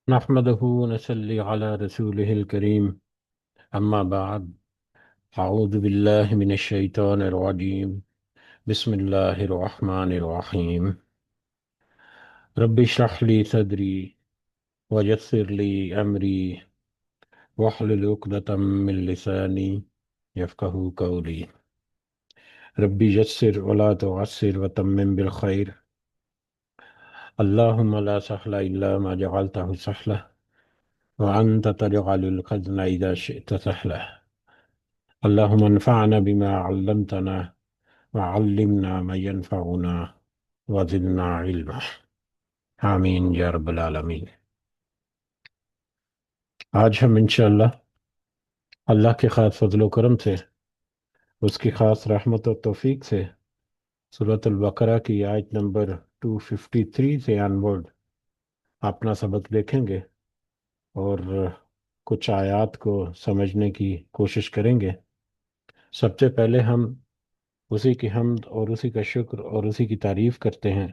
نحمده ونصلي على رسوله الكريم أما بعد أعوذ بالله من الشيطان الرجيم بسم الله الرحمن الرحيم رب اشرح لي صدري ويسر لي أمري واحلل عقدة من لساني يفقهوا قولي رب يسر ولا تعسر وتمم بالخير اللهم لا سهل إلا ما جعلته سهلا وأنت تجعل الحزن إذا شئت سهلا اللهم انفعنا بما علمتنا وعلمنا ما ينفعنا وزدنا علما آمین یا رب العالمین۔ آج ہم انشاءاللہ اللہ کے خاص فضل و کرم سے، اس کی خاص رحمت و توفیق سے سورۃ البقرہ کی آیت نمبر 253 سے آنورڈ اپنا سبق دیکھیں گے اور کچھ آیات کو سمجھنے کی کوشش کریں گے۔ سب سے پہلے ہم اسی کی حمد اور اسی کا شکر اور اسی کی تعریف کرتے ہیں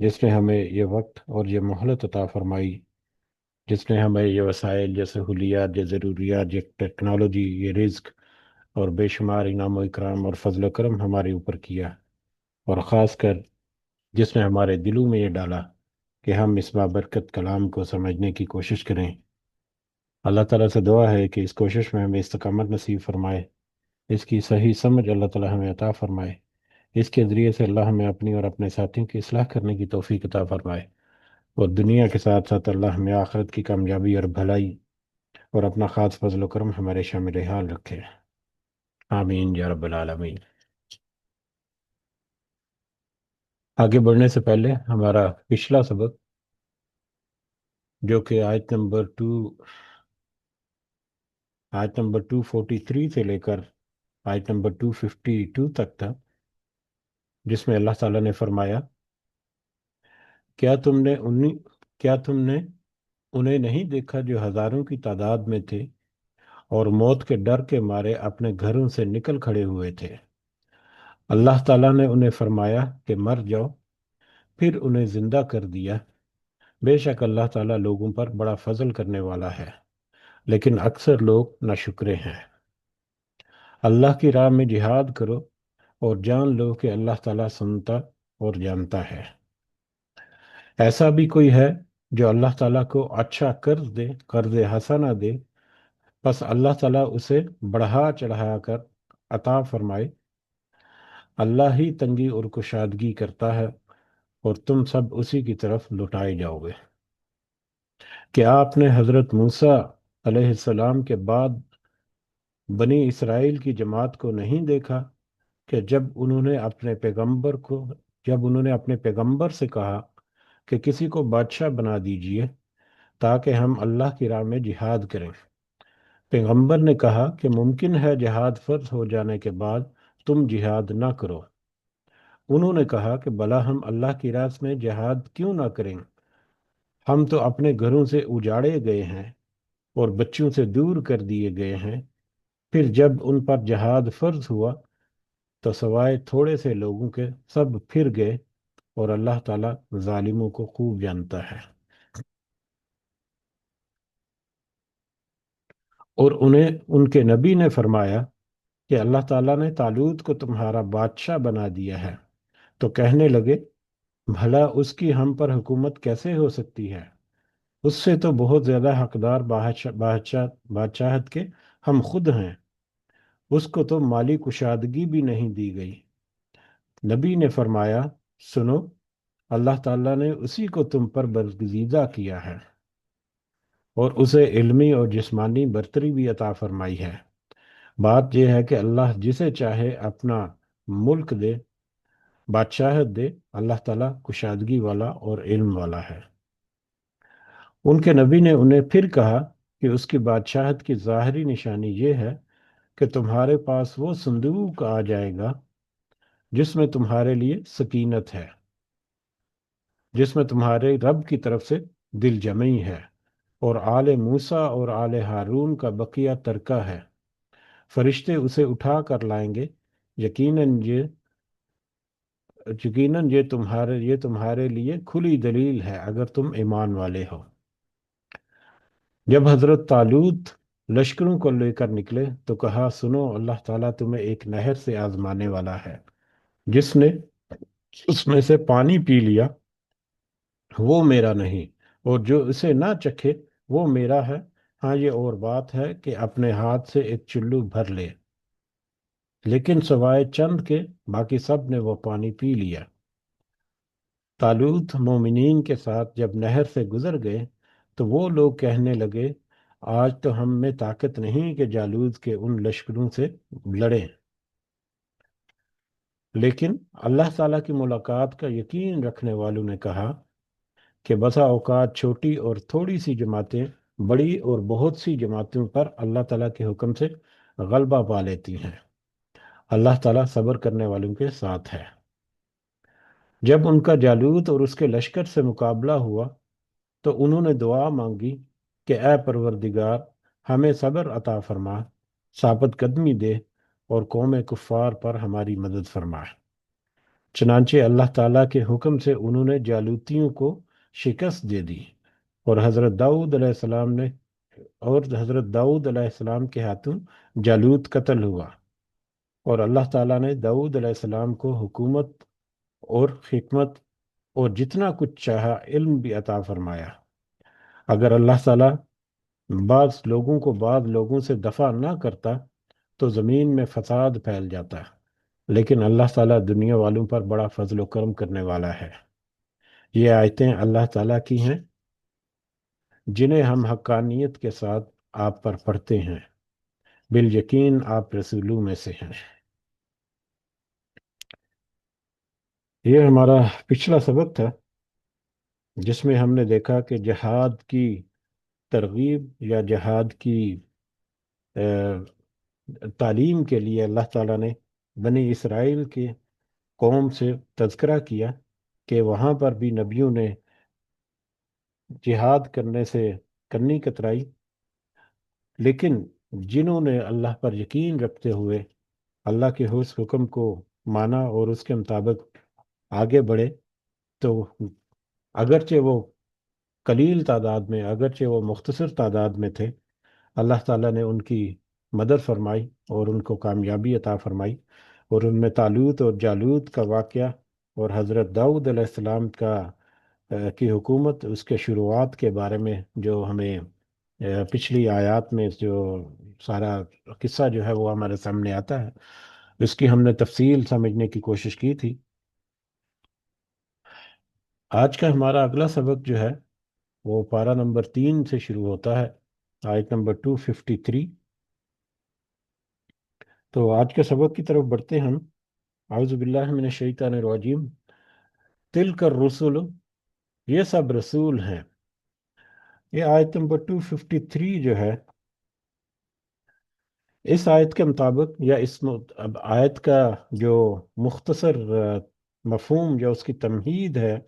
جس نے ہمیں یہ وقت اور یہ مہلت عطا فرمائی، جس نے ہمیں یہ وسائل، یہ سہولیات، یہ ضروریات، یہ ٹیکنالوجی، یہ رزق اور بے شمار انعام و اکرام اور فضل و کرم ہمارے اوپر کیا، اور خاص کر جس نے ہمارے دلوں میں یہ ڈالا کہ ہم اس بابرکت کلام کو سمجھنے کی کوشش کریں۔ اللہ تعالیٰ سے دعا ہے کہ اس کوشش میں ہمیں استقامت نصیب فرمائے، اس کی صحیح سمجھ اللہ تعالیٰ ہمیں عطا فرمائے، اس کے ذریعے سے اللہ ہمیں اپنی اور اپنے ساتھیوں کی اصلاح کرنے کی توفیق عطا فرمائے، اور دنیا کے ساتھ ساتھ اللہ ہمیں آخرت کی کامیابی اور بھلائی اور اپنا خاص فضل و کرم ہمارے شامل حال رکھے۔ آمین یا رب العالمین۔ آگے بڑھنے سے پہلے ہمارا پچھلا سبق جو کہ آیت نمبر 243 سے لے کر آیت نمبر 252 تک تھا، جس میں اللہ تعالیٰ نے فرمایا، کیا تم نے انہیں نہیں دیکھا جو ہزاروں کی تعداد میں تھے اور موت کے ڈر کے مارے اپنے گھروں سے نکل کھڑے ہوئے تھے؟ اللہ تعالیٰ نے انہیں فرمایا کہ مر جاؤ، پھر انہیں زندہ کر دیا۔ بے شک اللہ تعالیٰ لوگوں پر بڑا فضل کرنے والا ہے، لیکن اکثر لوگ ناشکرے ہیں۔ اللہ کی راہ میں جہاد کرو اور جان لو کہ اللہ تعالیٰ سنتا اور جانتا ہے۔ ایسا بھی کوئی ہے جو اللہ تعالیٰ کو اچھا قرض حسنہ دے، پس اللہ تعالیٰ اسے بڑھا چڑھا کر عطا فرمائے؟ اللہ ہی تنگی اور کشادگی کرتا ہے، اور تم سب اسی کی طرف لوٹائے جاؤ گے۔ کیا آپ نے حضرت موسیٰ علیہ السلام کے بعد بنی اسرائیل کی جماعت کو نہیں دیکھا کہ جب انہوں نے اپنے پیغمبر سے کہا کہ کسی کو بادشاہ بنا دیجئے تاکہ ہم اللہ کی راہ میں جہاد کریں؟ پیغمبر نے کہا کہ ممکن ہے جہاد فرض ہو جانے کے بعد تم جہاد نہ کرو۔ انہوں نے کہا کہ بھلا ہم اللہ کی راہ میں جہاد کیوں نہ کریں؟ ہم تو اپنے گھروں سے اجاڑے گئے ہیں اور بچوں سے دور کر دیے گئے ہیں۔ پھر جب ان پر جہاد فرض ہوا تو سوائے تھوڑے سے لوگوں کے سب پھر گئے، اور اللہ تعالیٰ ظالموں کو خوب جانتا ہے۔ اور ان کے نبی نے فرمایا کہ اللہ تعالیٰ نے طالوت کو تمہارا بادشاہ بنا دیا ہے، تو کہنے لگے بھلا اس کی ہم پر حکومت کیسے ہو سکتی ہے؟ اس سے تو بہت زیادہ حقدار بادشاہت کے ہم خود ہیں، اس کو تو مالی کشادگی بھی نہیں دی گئی۔ نبی نے فرمایا سنو، اللہ تعالیٰ نے اسی کو تم پر برگزیدہ کیا ہے، اور اسے علمی اور جسمانی برتری بھی عطا فرمائی ہے۔ بات یہ ہے کہ اللہ جسے چاہے اپنا ملک دے، بادشاہت دے، اللہ تعالیٰ کشادگی والا اور علم والا ہے۔ ان کے نبی نے انہیں پھر کہا کہ اس کی بادشاہت کی ظاہری نشانی یہ ہے کہ تمہارے پاس وہ صندوق آ جائے گا جس میں تمہارے لیے سکینت ہے، جس میں تمہارے رب کی طرف سے دل جمعی ہے، اور آل موسیٰ اور آل ہارون کا بقیہ ترکہ ہے۔ فرشتے اسے اٹھا کر لائیں گے، یقیناً یہ تمہارے لیے کھلی دلیل ہے اگر تم ایمان والے ہو۔ جب حضرت طالوت لشکروں کو لے کر نکلے تو کہا، سنو، اللہ تعالیٰ تمہیں ایک نہر سے آزمانے والا ہے، جس نے اس میں سے پانی پی لیا وہ میرا نہیں، اور جو اسے نہ چکھے وہ میرا ہے۔ ہاں، یہ اور بات ہے کہ اپنے ہاتھ سے ایک چلو بھر لے، لیکن سوائے چند کے باقی سب نے وہ پانی پی لیا۔ طالوت مومنین کے ساتھ جب نہر سے گزر گئے تو وہ لوگ کہنے لگے، آج تو ہم میں طاقت نہیں کہ جالوت کے ان لشکروں سے لڑیں۔ لیکن اللہ تعالیٰ کی ملاقات کا یقین رکھنے والوں نے کہا کہ بسا اوقات چھوٹی اور تھوڑی سی جماعتیں بڑی اور بہت سی جماعتوں پر اللہ تعالیٰ کے حکم سے غلبہ پا لیتی ہیں۔ اللہ تعالیٰ صبر کرنے والوں کے ساتھ ہے۔ جب ان کا جالوت اور اس کے لشکر سے مقابلہ ہوا تو انہوں نے دعا مانگی کہ اے پروردگار، ہمیں صبر عطا فرما، ثابت قدمی دے، اور قوم کفار پر ہماری مدد فرما۔ چنانچہ اللہ تعالیٰ کے حکم سے انہوں نے جالوتیوں کو شکست دے دی، اور حضرت داؤد علیہ السلام کے ہاتھوں جالوت قتل ہوا، اور اللہ تعالیٰ نے داؤد علیہ السلام کو حکومت اور حکمت اور جتنا کچھ چاہا علم بھی عطا فرمایا۔ اگر اللہ تعالیٰ بعض لوگوں سے دفع نہ کرتا تو زمین میں فساد پھیل جاتا، لیکن اللہ تعالیٰ دنیا والوں پر بڑا فضل و کرم کرنے والا ہے۔ یہ آیتیں اللہ تعالیٰ کی ہیں جنہیں ہم حقانیت کے ساتھ آپ پر پڑھتے ہیں، بالیقین آپ رسولوں میں سے ہیں۔ یہ ہمارا پچھلا سبق تھا جس میں ہم نے دیکھا کہ جہاد کی ترغیب یا جہاد کی تعلیم کے لیے اللہ تعالیٰ نے بنی اسرائیل کے قوم سے تذکرہ کیا کہ وہاں پر بھی نبیوں نے جہاد کرنے سے کرنی کترائی، لیکن جنہوں نے اللہ پر یقین رکھتے ہوئے اللہ کے اس حکم کو مانا اور اس کے مطابق آگے بڑھے، تو اگرچہ وہ قلیل تعداد میں، اگرچہ وہ مختصر تعداد میں تھے، اللہ تعالیٰ نے ان کی مدد فرمائی اور ان کو کامیابی عطا فرمائی۔ اور ان میں طالوت اور جالوت کا واقعہ اور حضرت داؤد علیہ السلام کی حکومت، اس کے شروعات کے بارے میں جو ہمیں پچھلی آیات میں جو سارا قصہ جو ہے وہ ہمارے سامنے آتا ہے، اس کی ہم نے تفصیل سمجھنے کی کوشش کی تھی۔ آج کا ہمارا اگلا سبق جو ہے وہ پارہ نمبر 3 سے شروع ہوتا ہے، آیت نمبر 253۔ تو آج کے سبق کی طرف بڑھتے ہم۔ اعوذ باللہ من الشیطان الرجیم۔ تلک الرسل، یہ سب رسول ہیں۔ یہ آیت نمبر 253 جو ہے، اس آیت کے مطابق یا اب آیت کا جو مختصر مفہوم یا اس کی تمہید ہے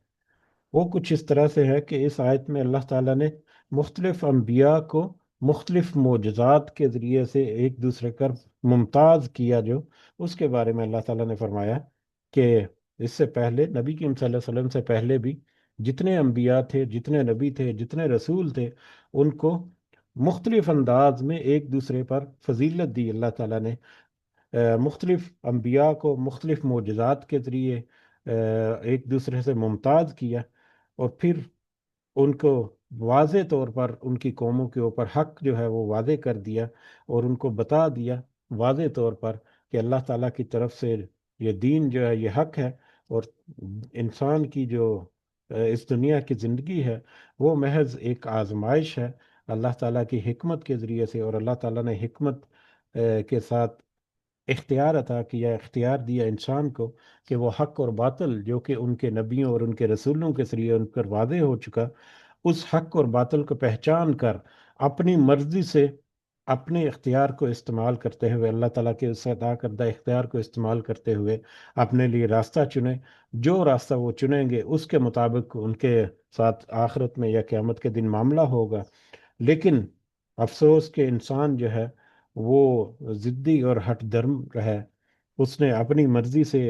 وہ کچھ اس طرح سے ہے کہ اس آیت میں اللہ تعالیٰ نے مختلف انبیاء کو مختلف معجزات کے ذریعے سے ایک دوسرے پر ممتاز کیا، جو اس کے بارے میں اللہ تعالیٰ نے فرمایا کہ اس سے پہلے نبی کریم صلی اللہ علیہ وسلم سے پہلے بھی جتنے انبیاء تھے، جتنے نبی تھے، جتنے رسول تھے، ان کو مختلف انداز میں ایک دوسرے پر فضیلت دی اللہ تعالیٰ نے۔ مختلف انبیاء کو مختلف معجزات کے ذریعے ایک دوسرے سے ممتاز کیا، اور پھر ان کو واضح طور پر ان کی قوموں کے اوپر حق جو ہے وہ واضح کر دیا، اور ان کو بتا دیا واضح طور پر کہ اللہ تعالیٰ کی طرف سے یہ دین جو ہے یہ حق ہے، اور انسان کی جو اس دنیا کی زندگی ہے وہ محض ایک آزمائش ہے اللہ تعالیٰ کی حکمت کے ذریعے سے، اور اللہ تعالیٰ نے حکمت کے ساتھ اختیار عطا کیا، اختیار دیا انسان کو کہ وہ حق اور باطل جو کہ ان کے نبیوں اور ان کے رسولوں کے ذریعے ان پر واضح ہو چکا، اس حق اور باطل کو پہچان کر اپنی مرضی سے اپنے اختیار کو استعمال کرتے ہوئے، اللہ تعالیٰ کے اس عطا کردہ اختیار کو استعمال کرتے ہوئے اپنے لیے راستہ چنے۔ جو راستہ وہ چنیں گے اس کے مطابق ان کے ساتھ آخرت میں یا قیامت کے دن معاملہ ہوگا۔ لیکن افسوس کہ انسان جو ہے وہ ضدی اور ہٹ درم ہے، اس نے اپنی مرضی سے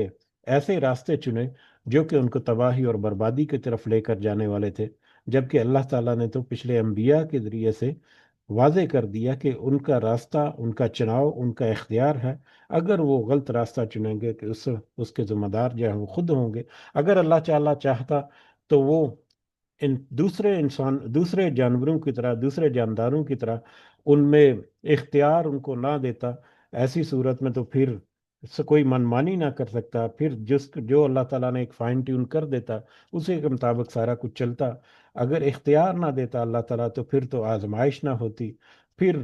ایسے راستے چنے جو کہ ان کو تباہی اور بربادی کی طرف لے کر جانے والے تھے۔ جبکہ اللہ تعالیٰ نے تو پچھلے انبیاء کے ذریعے سے واضح کر دیا کہ ان کا راستہ، ان کا چناؤ، ان کا اختیار ہے۔ اگر وہ غلط راستہ چنیں گے کہ اس کے ذمہ دار جو ہیں وہ خود ہوں گے۔ اگر اللہ تعالیٰ چاہتا تو وہ دوسرے جانوروں کی طرح، دوسرے جانداروں کی طرح ان میں اختیار ان کو نہ دیتا۔ ایسی صورت میں تو پھر کوئی منمانی نہ کر سکتا، پھر جو اللہ تعالیٰ نے ایک فائن ٹیون کر دیتا اسی کے مطابق سارا کچھ چلتا۔ اگر اختیار نہ دیتا اللہ تعالیٰ تو پھر تو آزمائش نہ ہوتی، پھر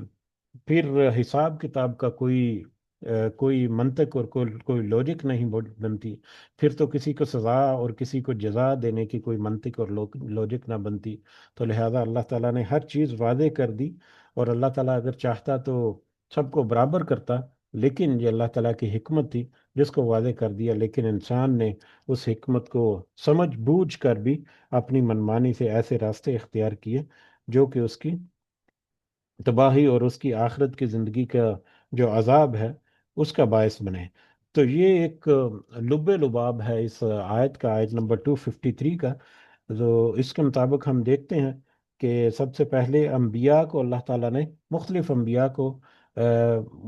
پھر حساب کتاب کا کوئی منطق اور کوئی لوجک نہیں بنتی، پھر تو کسی کو سزا اور کسی کو جزا دینے کی کوئی منطق اور لوجک نہ بنتی۔ تو لہذا اللہ تعالیٰ نے ہر چیز واضح کر دی، اور اللہ تعالیٰ اگر چاہتا تو سب کو برابر کرتا، لیکن یہ اللہ تعالیٰ کی حکمت تھی جس کو واضح کر دیا، لیکن انسان نے اس حکمت کو سمجھ بوجھ کر بھی اپنی منمانی سے ایسے راستے اختیار کیے جو کہ اس کی تباہی اور اس کی آخرت کی زندگی کا جو عذاب ہے اس کا باعث بنے۔ تو یہ ایک لب لباب ہے اس آیت کا، آیت نمبر 253 کا۔ تو اس کے مطابق ہم دیکھتے ہیں کہ سب سے پہلے انبیاء کو اللہ تعالیٰ نے، مختلف انبیاء کو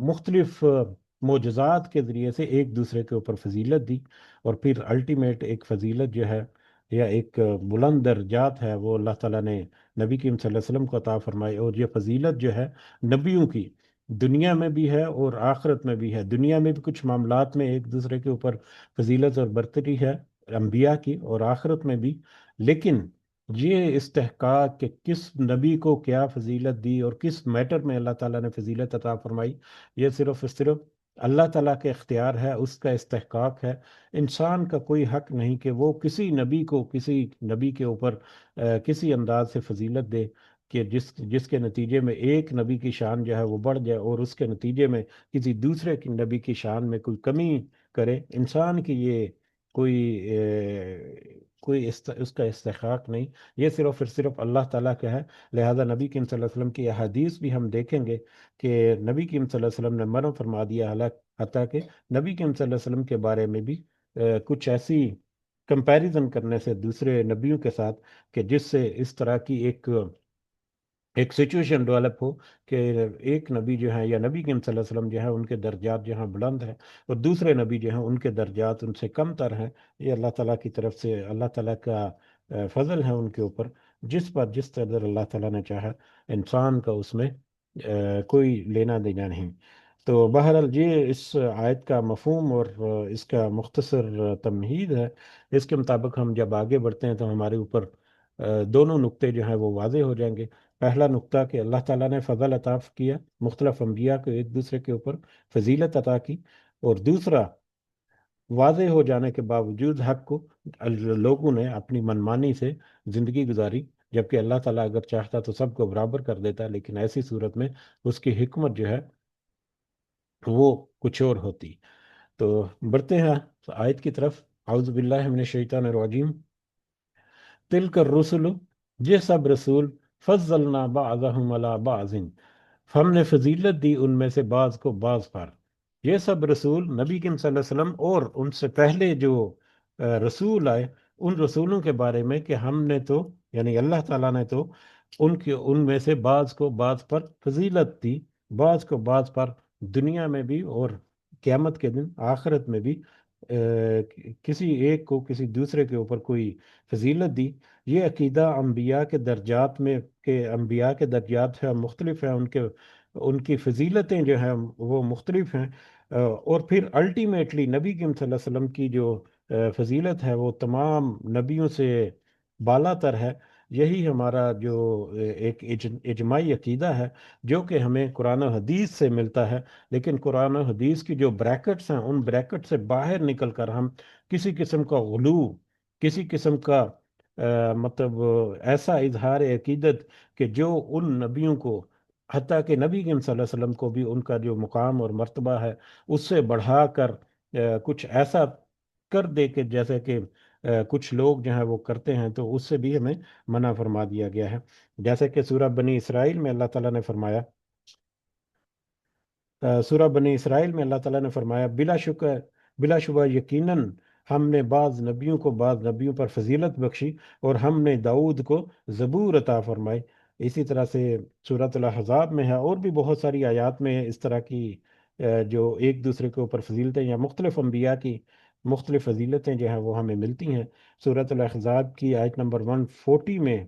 مختلف معجزات کے ذریعے سے ایک دوسرے کے اوپر فضیلت دی، اور پھر الٹیمیٹ ایک فضیلت جو ہے یا ایک بلند درجات ہے وہ اللہ تعالیٰ نے نبی کریم صلی اللہ علیہ وسلم کو عطا فرمائی۔ اور یہ فضیلت جو ہے نبیوں کی دنیا میں بھی ہے اور آخرت میں بھی ہے۔ دنیا میں بھی کچھ معاملات میں ایک دوسرے کے اوپر فضیلت اور برتری ہے انبیاء کی، اور آخرت میں بھی۔ لیکن یہ استحقاق کہ کس نبی کو کیا فضیلت دی اور کس میٹر میں اللہ تعالیٰ نے فضیلت عطا فرمائی، یہ صرف اور صرف اللہ تعالیٰ کے اختیار ہے، اس کا استحقاق ہے۔ انسان کا کوئی حق نہیں کہ وہ کسی نبی کو، کسی نبی کے اوپر کسی انداز سے فضیلت دے کہ جس کے نتیجے میں ایک نبی کی شان جو ہے وہ بڑھ جائے، اور اس کے نتیجے میں کسی دوسرے کی نبی کی شان میں کوئی کمی کرے۔ انسان کی یہ کوئی اس کا استحقاق نہیں، یہ صرف اور صرف اللہ تعالیٰ کا ہے۔ لہذا نبی کریم صلی اللہ علیہ وسلم کی احادیث بھی ہم دیکھیں گے کہ نبی کریم صلی اللہ علیہ وسلم نے منع فرما دیا، حتیٰ کہ نبی کریم صلی اللہ علیہ وسلم کے بارے میں بھی کچھ ایسی کمپیریزن کرنے سے دوسرے نبیوں کے ساتھ کہ جس سے اس طرح کی ایک سچویشن ڈیولپ ہو کہ ایک نبی جو ہیں یا نبی کریم صلی اللہ علیہ وسلم جو ہے ان کے درجات جو ہیں بلند ہیں، اور دوسرے نبی جو ہیں ان کے درجات ان سے کم تر ہیں۔ یہ اللہ تعالیٰ کی طرف سے اللہ تعالیٰ کا فضل ہے ان کے اوپر، جس پر جس قدر اللہ تعالیٰ نے چاہا، انسان کا اس میں کوئی لینا دینا نہیں۔ تو بہرحال یہ اس آیت کا مفہوم اور اس کا مختصر تمہید ہے۔ اس کے مطابق ہم جب آگے بڑھتے ہیں تو ہمارے اوپر دونوں نقطے جو ہیں وہ واضح ہو جائیں گے۔ پہلا نقطہ کہ اللہ تعالیٰ نے فضل عطا کیا، مختلف انبیاء کو ایک دوسرے کے اوپر فضیلت عطا کی، اور دوسرا واضح ہو جانے کے باوجود حق کو لوگوں نے اپنی منمانی سے زندگی گزاری، جبکہ اللہ تعالیٰ اگر چاہتا تو سب کو برابر کر دیتا، لیکن ایسی صورت میں اس کی حکمت جو ہے وہ کچھ اور ہوتی۔ تو بڑھتے ہیں آیت کی طرف۔ اعوذ باللہ من الشیطان الرجیم۔ تلک الرسل، یہ سب رسول، فضلنا بعضهم علی بعض، ہم نے فضیلت دی ان میں سے بعض کو بعض پر۔ یہ سب رسول نبی کریم صلی اللہ علیہ وسلم اور ان سے پہلے جو رسول آئے، ان رسولوں کے بارے میں کہ ہم نے تو، یعنی اللہ تعالیٰ نے تو ان میں سے بعض کو بعض پر فضیلت دی، بعض کو بعض پر دنیا میں بھی اور قیامت کے دن آخرت میں بھی کسی ایک کو کسی دوسرے کے اوپر کوئی فضیلت دی۔ یہ عقیدہ انبیاء کے درجات میں، کہ انبیاء کے درجات ہیں مختلف ہیں، ان کی فضیلتیں جو ہیں وہ مختلف ہیں، اور پھر الٹیمیٹلی نبی کریم صلی اللہ علیہ وسلم کی جو فضیلت ہے وہ تمام نبیوں سے بالا تر ہے۔ یہی ہمارا جو ایک اجماعی عقیدہ ہے جو کہ ہمیں قرآن و حدیث سے ملتا ہے، لیکن قرآن و حدیث کی جو بریکٹس ہیں ان بریکٹ سے باہر نکل کر ہم کسی قسم کا غلو، کسی قسم کا مطلب ایسا اظہار عقیدت کہ جو ان نبیوں کو، حتیٰ کہ نبی کریم صلی اللہ علیہ وسلم کو بھی ان کا جو مقام اور مرتبہ ہے اس سے بڑھا کر کچھ ایسا کر دے کہ جیسے کہ کچھ لوگ جو ہیں وہ کرتے ہیں، تو اس سے بھی ہمیں منع فرما دیا گیا ہے۔ جیسے کہ سورہ بنی اسرائیل میں اللہ تعالیٰ نے فرمایا، سورہ بنی اسرائیل میں اللہ تعالیٰ نے فرمایا، بلا شبہ یقیناً ہم نے بعض نبیوں پر فضیلت بخشی، اور ہم نے داؤد کو زبور عطا فرمائی۔ اسی طرح سے سورۃ الاحزاب میں ہے، اور بھی بہت ساری آیات میں اس طرح کی جو ایک دوسرے کے اوپر فضیلتیں یا مختلف انبیاء کی مختلف فضیلتیں جو ہیں وہ ہمیں ملتی ہیں۔ سورۃ الاحزاب کی آیت نمبر 140 میں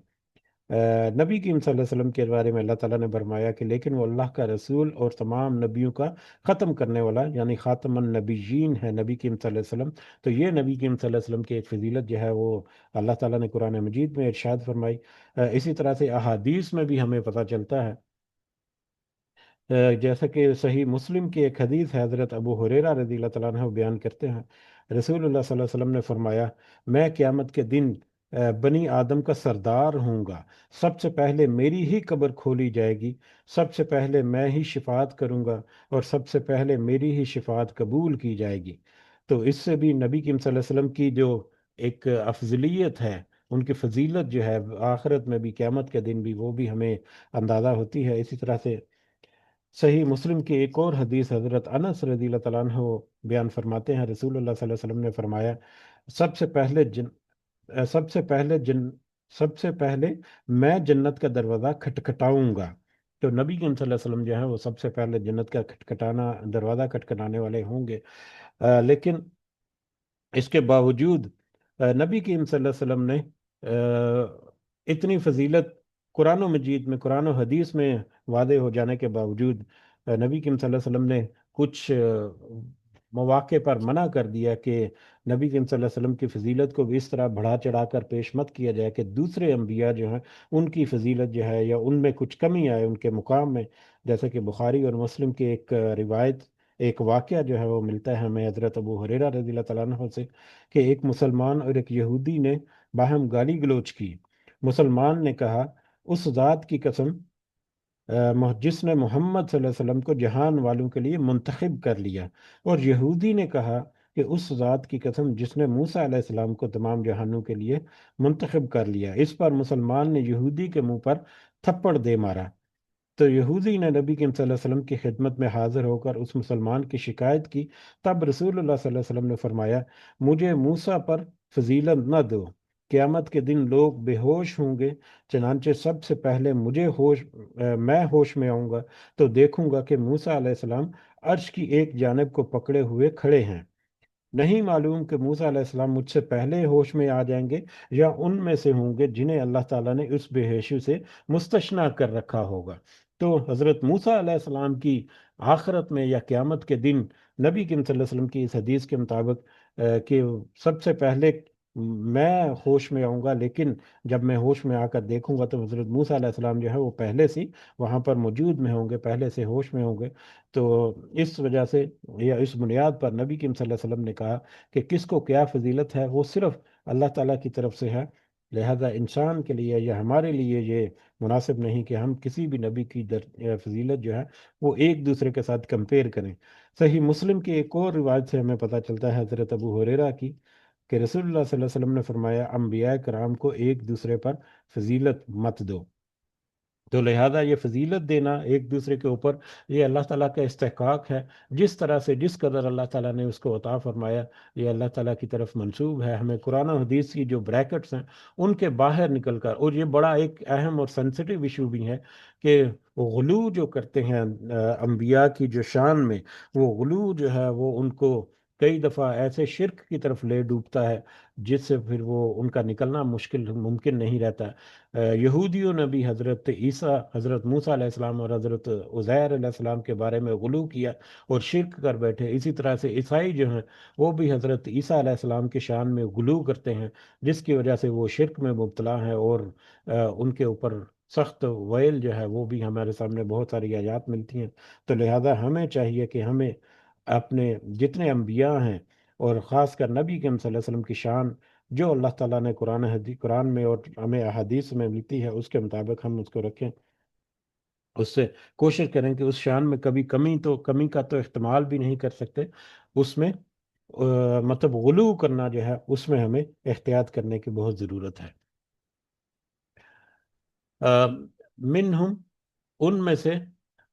نبی کریم صلی اللہ علیہ وسلم کے بارے میں اللہ تعالیٰ نے فرمایا کہ لیکن وہ اللہ کا رسول اور تمام نبیوں کا ختم کرنے والا یعنی خاتم النبیین ہے نبی کریم صلی اللہ علیہ وسلم۔ تو یہ نبی کریم صلی اللہ علیہ وسلم کی ایک فضیلت جو ہے وہ اللہ تعالیٰ نے قرآن مجید میں ارشاد فرمائی۔ اسی طرح سے احادیث میں بھی ہمیں پتہ چلتا ہے، جیسا کہ صحیح مسلم کی ایک حدیث ہے، حضرت ابو ہریرہ رضی اللہ تعالیٰ عنہ بیان کرتے ہیں، رسول اللہ صلی اللہ علیہ وسلم نے فرمایا، میں قیامت کے دن بنی آدم کا سردار ہوں گا، سب سے پہلے میری ہی قبر کھولی جائے گی، سب سے پہلے میں ہی شفاعت کروں گا، اور سب سے پہلے میری ہی شفاعت قبول کی جائے گی۔ تو اس سے بھی نبی کریم صلی اللہ علیہ وسلم کی جو ایک افضلیت ہے، ان کی فضیلت جو ہے آخرت میں بھی قیامت کے دن بھی، وہ بھی ہمیں اندازہ ہوتی ہے۔ اسی طرح سے صحیح مسلم کی ایک اور حدیث، حضرت انس رضی اللہ تعالیٰ عنہ بیان فرماتے ہیں، رسول اللہ صلی اللہ علیہ وسلم نے فرمایا، سب سے پہلے جن سب سے پہلے جن سب سے پہلے میں جنت کا دروازہ کھٹکھٹاؤں گا۔ تو نبی کریم صلی اللہ علیہ وسلم جو ہے وہ سب سے پہلے جنت کا دروازہ کھٹکھٹانے والے ہوں گے۔ لیکن اس کے باوجود نبی کریم صلی اللہ علیہ وسلم نے اتنی فضیلت قرآن و مجید میں، قرآن و حدیث میں واضح ہو جانے کے باوجود نبی کریم صلی اللہ علیہ وسلم نے کچھ مواقع پر منع کر دیا کہ نبی کریم صلی اللہ علیہ وسلم کی فضیلت کو بھی اس طرح بڑھا چڑھا کر پیش مت کیا جائے کہ دوسرے انبیاء جو ہیں ان کی فضیلت جو ہے یا ان میں کچھ کمی آئے ان کے مقام میں۔ جیسے کہ بخاری اور مسلم کی ایک روایت، ایک واقعہ جو ہے وہ ملتا ہے ہمیں حضرت ابو ہریرہ رضی اللہ تعالیٰ عنہ سے، کہ ایک مسلمان اور ایک یہودی نے باہم گالی گلوچ کی۔ مسلمان نے کہا، اس ذات کی قسم جس نے محمد صلی اللہ علیہ وسلم کو جہان والوں کے لیے منتخب کر لیا، اور یہودی نے کہا کہ اس ذات کی قسم جس نے موسیٰ علیہ السلام کو تمام جہانوں کے لیے منتخب کر لیا۔ اس پر مسلمان نے یہودی کے منہ پر تھپڑ دے مارا۔ تو یہودی نے نبی کریم صلی اللہ علیہ وسلم کی خدمت میں حاضر ہو کر اس مسلمان کی شکایت کی۔ تب رسول اللہ صلی اللہ علیہ وسلم نے فرمایا، مجھے موسیٰ پر فضیلت نہ دو، قیامت کے دن لوگ بے ہوش ہوں گے، چنانچہ سب سے پہلے میں ہوش میں آؤں گا تو دیکھوں گا کہ موسیٰ علیہ السلام عرش کی ایک جانب کو پکڑے ہوئے کھڑے ہیں۔ نہیں معلوم کہ موسیٰ علیہ السلام مجھ سے پہلے ہوش میں آ جائیں گے یا ان میں سے ہوں گے جنہیں اللہ تعالیٰ نے اس بے ہوشی سے مستثنیٰ کر رکھا ہوگا۔ تو حضرت موسیٰ علیہ السلام کی آخرت میں یا قیامت کے دن نبی کریم صلی اللہ علیہ وسلم کی اس حدیث کے مطابق کہ سب سے پہلے میں ہوش میں آؤں گا، لیکن جب میں ہوش میں آ کر دیکھوں گا تو حضرت موسیٰ علیہ السلام جو ہے وہ پہلے سے وہاں پر موجود میں ہوں گے، پہلے سے ہوش میں ہوں گے۔ تو اس وجہ سے یا اس بنیاد پر نبی کریم صلی اللہ علیہ وسلم نے کہا کہ کس کو کیا فضیلت ہے وہ صرف اللہ تعالیٰ کی طرف سے ہے، لہذا انسان کے لیے یا ہمارے لیے یہ مناسب نہیں کہ ہم کسی بھی نبی کی فضیلت جو ہے وہ ایک دوسرے کے ساتھ کمپیئر کریں۔ صحیح مسلم کی ایک اور روایت سے ہمیں پتہ چلتا ہے حضرت ابو ہریرہ کی، کہ رسول اللہ صلی اللہ علیہ وسلم نے فرمایا، انبیاء کرام کو ایک دوسرے پر فضیلت مت دو۔ تو لہذا یہ فضیلت دینا ایک دوسرے کے اوپر، یہ اللہ تعالیٰ کا استحقاق ہے، جس طرح سے جس قدر اللہ تعالیٰ نے اس کو عطا فرمایا یہ اللہ تعالیٰ کی طرف منسوب ہے۔ ہمیں قرآن و حدیث کی جو بریکٹس ہیں ان کے باہر نکل کر، اور یہ بڑا ایک اہم اور سینسٹیو ایشو بھی ہے کہ وہ غلو جو کرتے ہیں انبیاء کی جو شان میں، وہ غلو جو ہے وہ ان کو کئی دفعہ ایسے شرک کی طرف لے ڈوبتا ہے جس سے پھر وہ ان کا نکلنا ممکن نہیں رہتا۔ یہودیوں نے بھی حضرت موسیٰ علیہ السلام اور حضرت عزیر علیہ السلام کے بارے میں غلو کیا اور شرک کر بیٹھے۔ اسی طرح سے عیسائی جو ہیں وہ بھی حضرت عیسیٰ علیہ السلام کی شان میں غلو کرتے ہیں، جس کی وجہ سے وہ شرک میں مبتلا ہیں، اور ان کے اوپر سخت ویل جو ہے وہ بھی ہمارے سامنے بہت ساری آیات ملتی ہیں۔ تو لہذا ہمیں چاہیے کہ ہمیں اپنے جتنے انبیاء ہیں اور خاص کر نبی کریم صلی اللہ علیہ وسلم کی شان جو اللہ تعالیٰ نے قرآن میں اور ہمیں احادیث میں ملتی ہے اس کے مطابق ہم اس کو رکھیں، اس سے کوشش کریں کہ اس شان میں کبھی کمی کا تو احتمال بھی نہیں کر سکتے، اس میں مطلب غلو کرنا جو ہے اس میں ہمیں احتیاط کرنے کی بہت ضرورت ہے۔ منہم، ان میں سے،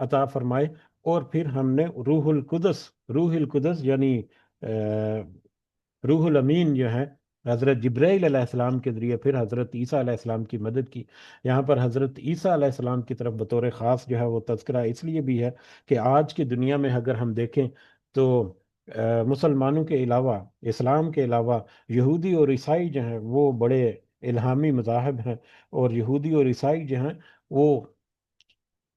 عطا فرمائے، اور پھر ہم نے روح القدس یعنی روح الامین جو ہے حضرت جبرائیل علیہ السلام کے ذریعے پھر حضرت عیسیٰ علیہ السلام کی مدد کی۔ یہاں پر حضرت عیسیٰ علیہ السلام کی طرف بطور خاص جو ہے وہ تذکرہ اس لیے بھی ہے کہ آج کی دنیا میں اگر ہم دیکھیں تو مسلمانوں کے علاوہ، اسلام کے علاوہ، یہودی اور عیسائی جو ہیں وہ بڑے الہامی مذاہب ہیں، اور یہودی اور عیسائی جو ہیں وہ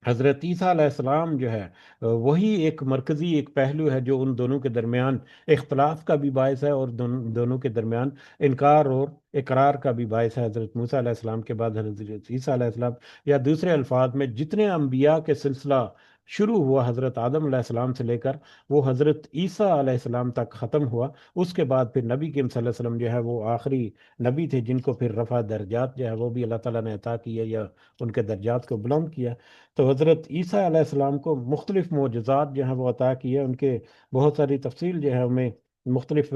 حضرت عیسیٰ علیہ السلام جو ہے وہی ایک مرکزی ایک پہلو ہے جو ان دونوں کے درمیان اختلاف کا بھی باعث ہے، اور دونوں کے درمیان انکار اور اقرار کا بھی باعث ہے۔ حضرت موسیٰ علیہ السلام کے بعد حضرت عیسیٰ علیہ السلام، یا دوسرے الفاظ میں جتنے انبیاء کے سلسلہ شروع ہوا حضرت آدم علیہ السلام سے لے کر وہ حضرت عیسیٰ علیہ السلام تک ختم ہوا، اس کے بعد پھر نبی کریم صلی اللہ علیہ وسلم جو ہے وہ آخری نبی تھے جن کو پھر رفع درجات جو ہے وہ بھی اللہ تعالیٰ نے عطا کیا یا ان کے درجات کو بلند کیا۔ تو حضرت عیسیٰ علیہ السلام کو مختلف معجزات جو ہیں وہ عطا کیے، ان کے بہت ساری تفصیل جو ہے ہمیں مختلف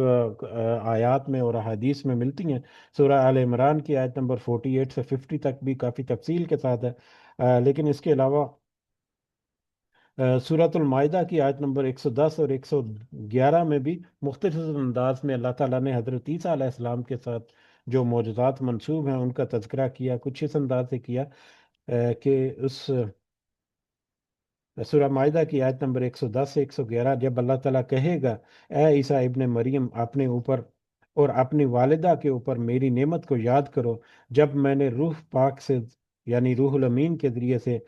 آیات میں اور احادیث میں ملتی ہیں۔ سورہ آل عمران کی آیت نمبر 48 سے 50 تک بھی کافی تفصیل کے ساتھ ہے، لیکن اس کے علاوہ سورۃ المائدہ کی آیت نمبر 110 اور 111 میں بھی مختلف انداز میں اللہ تعالیٰ نے حضرت عیسیٰ علیہ السلام کے ساتھ جو معجزات منسوب ہیں ان کا تذکرہ کیا، کچھ اس انداز سے کیا کہ اس سورہ معاہدہ کی آیت نمبر 110 سے 111، جب اللہ تعالیٰ کہے گا اے عیسیٰ ابن مریم اپنے اوپر اور اپنی والدہ کے اوپر میری نعمت کو یاد کرو، جب میں نے روح پاک سے یعنی روح الامین کے ذریعے سے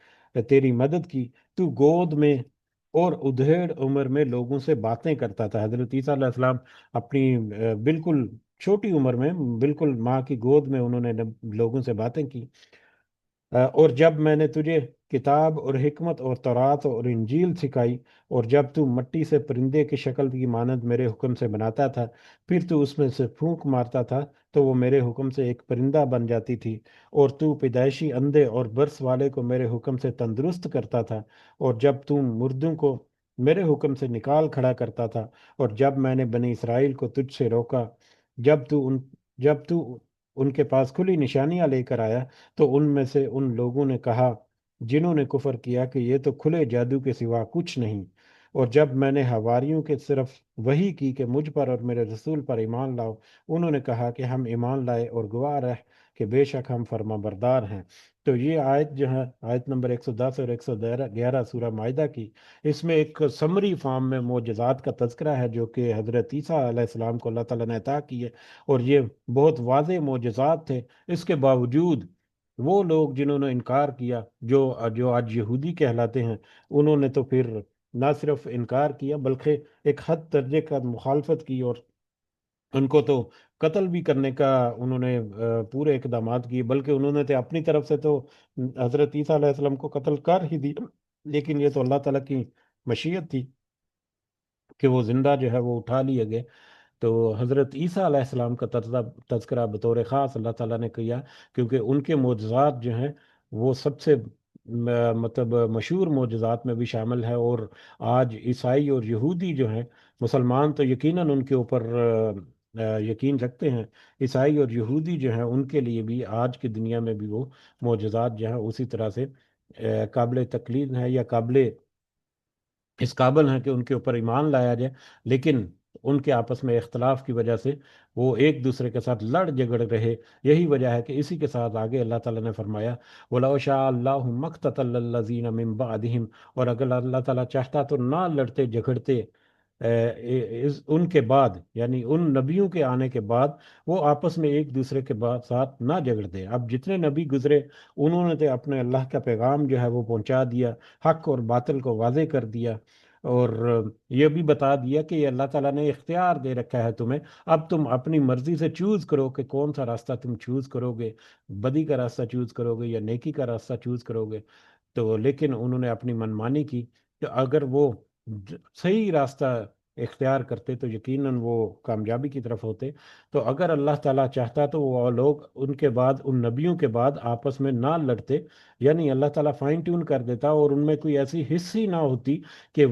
تیری مدد کی، تو گود میں اور ادھیڑ عمر میں لوگوں سے باتیں کرتا تھا۔ حضرت عیسیٰ علیہ السلام اپنی بالکل چھوٹی عمر میں بالکل ماں کی گود میں انہوں نے لوگوں سے باتیں کی۔ اور جب میں نے تجھے کتاب اور حکمت اور تورات اور انجیل سکھائی، اور جب تو مٹی سے پرندے کی شکل کی مانند میرے حکم سے بناتا تھا، پھر تو اس میں سے پھونک مارتا تھا تو وہ میرے حکم سے ایک پرندہ بن جاتی تھی، اور تو پیدائشی اندھے اور برس والے کو میرے حکم سے تندرست کرتا تھا، اور جب تو مردوں کو میرے حکم سے نکال کھڑا کرتا تھا، اور جب میں نے بنی اسرائیل کو تجھ سے روکا، جب تو ان کے پاس کھلی نشانیاں لے کر آیا، تو ان میں سے ان لوگوں نے کہا جنہوں نے کفر کیا کہ یہ تو کھلے جادو کے سوا کچھ نہیں۔ اور جب میں نے حواریوں کے صرف وہی کی کہ مجھ پر اور میرے رسول پر ایمان لاؤ، انہوں نے کہا کہ ہم ایمان لائے اور گواہ رہ کہ بے شک ہم فرما بردار ہیں۔ تو یہ آیت جو ہے آیت نمبر 110 اور 111 سورہ معاہدہ کی، اس میں ایک سمری فارم میں معجزات کا تذکرہ ہے جو کہ حضرت عیسیٰ علیہ السلام کو اللہ تعالیٰ نے عطا کی ہے، اور یہ بہت واضح معجزات تھے۔ اس کے باوجود وہ لوگ جنہوں نے انکار کیا، جو جو آج یہودی کہلاتے ہیں، انہوں نے تو پھر نہ صرف انکار کیا بلکہ ایک حد درجے کا مخالفت کی، اور ان کو تو قتل بھی کرنے کا انہوں نے پورے اقدامات کیے، بلکہ انہوں نے تو اپنی طرف سے تو حضرت عیسیٰ علیہ السلام کو قتل کر ہی دی، لیکن یہ تو اللہ تعالیٰ کی مشیت تھی کہ وہ زندہ جو ہے وہ اٹھا لیے گئے۔ تو حضرت عیسیٰ علیہ السلام کا تذکرہ بطور خاص اللہ تعالیٰ نے کیا، کیونکہ ان کے معجزات جو ہیں وہ سب سے مطلب مشہور معجزات میں بھی شامل ہے، اور آج عیسائی اور یہودی جو ہیں، مسلمان تو یقیناً ان کے اوپر یقین رکھتے ہیں، عیسائی اور یہودی جو ہیں ان کے لیے بھی آج کی دنیا میں بھی وہ معجزات جو ہیں اسی طرح سے قابل تقلید ہے، یا اس قابل ہیں کہ ان کے اوپر ایمان لایا جائے، لیکن ان کے آپس میں اختلاف کی وجہ سے وہ ایک دوسرے کے ساتھ لڑ جھگڑ رہے۔ یہی وجہ ہے کہ اسی کے ساتھ آگے اللہ تعالیٰ نے فرمایا وَلَوْ شَاءَ اللَّهُ مَا اقْتَتَلَ الَّذِينَ مِن بَعْدِهِمْ، اور اگر اللہ تعالیٰ چاہتا تو نہ لڑتے جھگڑتے ان کے بعد، یعنی ان نبیوں کے آنے کے بعد وہ آپس میں ایک دوسرے کے ساتھ نہ جھگڑتے۔ اب جتنے نبی گزرے انہوں نے تو اپنے اللہ کا پیغام جو ہے وہ پہنچا دیا، حق اور باطل کو واضح کر دیا، اور یہ بھی بتا دیا کہ یہ اللہ تعالیٰ نے اختیار دے رکھا ہے تمہیں، اب تم اپنی مرضی سے چوز کرو کہ کون سا راستہ تم چوز کرو گے، بدی کا راستہ چوز کرو گے یا نیکی کا راستہ چوز کرو گے۔ تو لیکن انہوں نے اپنی منمانی کی، تو اگر وہ صحیح راستہ اختیار کرتے تو یقیناً وہ کامیابی کی طرف ہوتے۔ تو اگر اللہ تعالیٰ چاہتا تو وہ لوگ ان کے بعد ان نبیوں کے بعد آپس میں نہ لڑتے، یعنی اللہ تعالیٰ فائن ٹیون کر دیتا اور ان میں کوئی ایسی حص ہی نہ ہوتی کہ